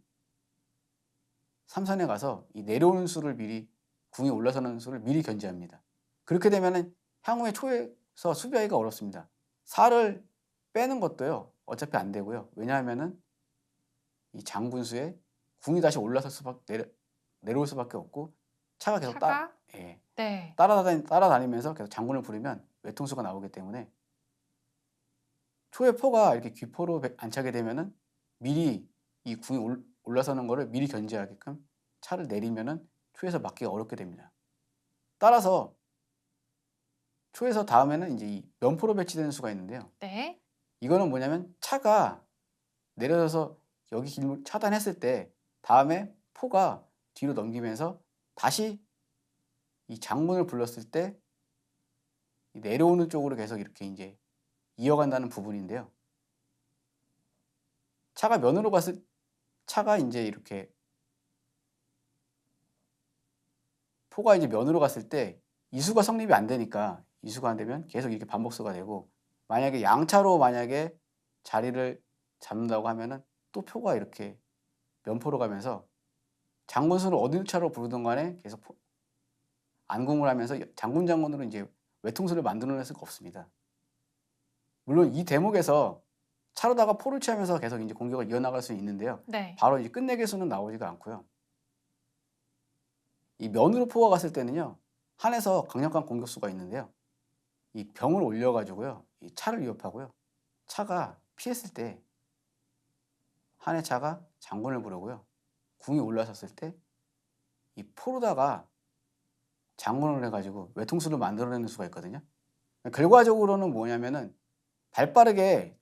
삼선에 가서 이 내려오는 수를 미리 궁이 올라서는 수를 미리 견제합니다. 그렇게 되면은 향후에 초에서 수비하기가 어렵습니다. 살을 빼는 것도요. 어차피 안 되고요. 왜냐하면은 이 장군수에 궁이 다시 내려올 수밖에 없고 차가 계속 차가? 예, 네, 따라다니면서 계속 장군을 부리면 외통수가 나오기 때문에 초의 포가 이렇게 귀포로 안차게 되면은 미리 이 궁이 올라서는 거를 미리 견제하게끔 차를 내리면은 초에서 막기가 어렵게 됩니다. 따라서 초에서 다음에는 이제 이 면포로 배치되는 수가 있는데요. 네. 이거는 뭐냐면 차가 내려져서 여기 길을 차단했을 때 다음에 포가 뒤로 넘기면서 다시 이 장문을 불렀을 때 내려오는 쪽으로 계속 이렇게 이제 이어간다는 부분인데요. 차가 이제 이렇게 포가 이제 면으로 갔을 때 이수가 성립이 안 되니까, 이수가 안 되면 계속 이렇게 반복수가 되고, 만약에 양차로 만약에 자리를 잡는다고 하면은 또 표가 이렇게 면포로 가면서 장군수를 어느 차로 부르든 간에 계속 안궁을 하면서 장군으로 이제 외통수를 만들어낼 수가 없습니다. 물론 이 대목에서 차로다가 포를 취하면서 계속 이제 공격을 이어나갈 수 있는데요. 네. 바로 이제 끝내기 수는 나오지가 않고요. 이 면으로 포가 갔을 때는요, 한에서 강력한 공격수가 있는데요. 이 병을 올려가지고요, 이 차를 위협하고요. 차가 피했을 때 한의 차가 장군을 부르고요. 궁이 올라섰을 때 이 포로다가 장군을 해가지고 외통수를 만들어내는 수가 있거든요. 결과적으로는 뭐냐면은 발빠르게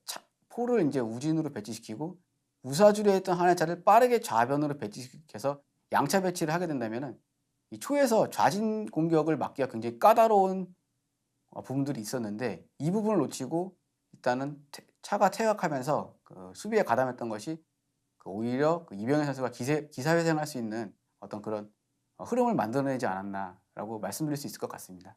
포를 이제 우진으로 배치시키고 우사줄에 있던 한의 차를 빠르게 좌변으로 배치시켜서 양차 배치를 하게 된다면은 이 초에서 좌진 공격을 막기가 굉장히 까다로운 부분들이 있었는데, 이 부분을 놓치고 일단은 차가 퇴각하면서 그 수비에 가담했던 것이 오히려 이병현 선수가 기사회생할 수 있는 어떤 그런 흐름을 만들어내지 않았나라고 말씀드릴 수 있을 것 같습니다.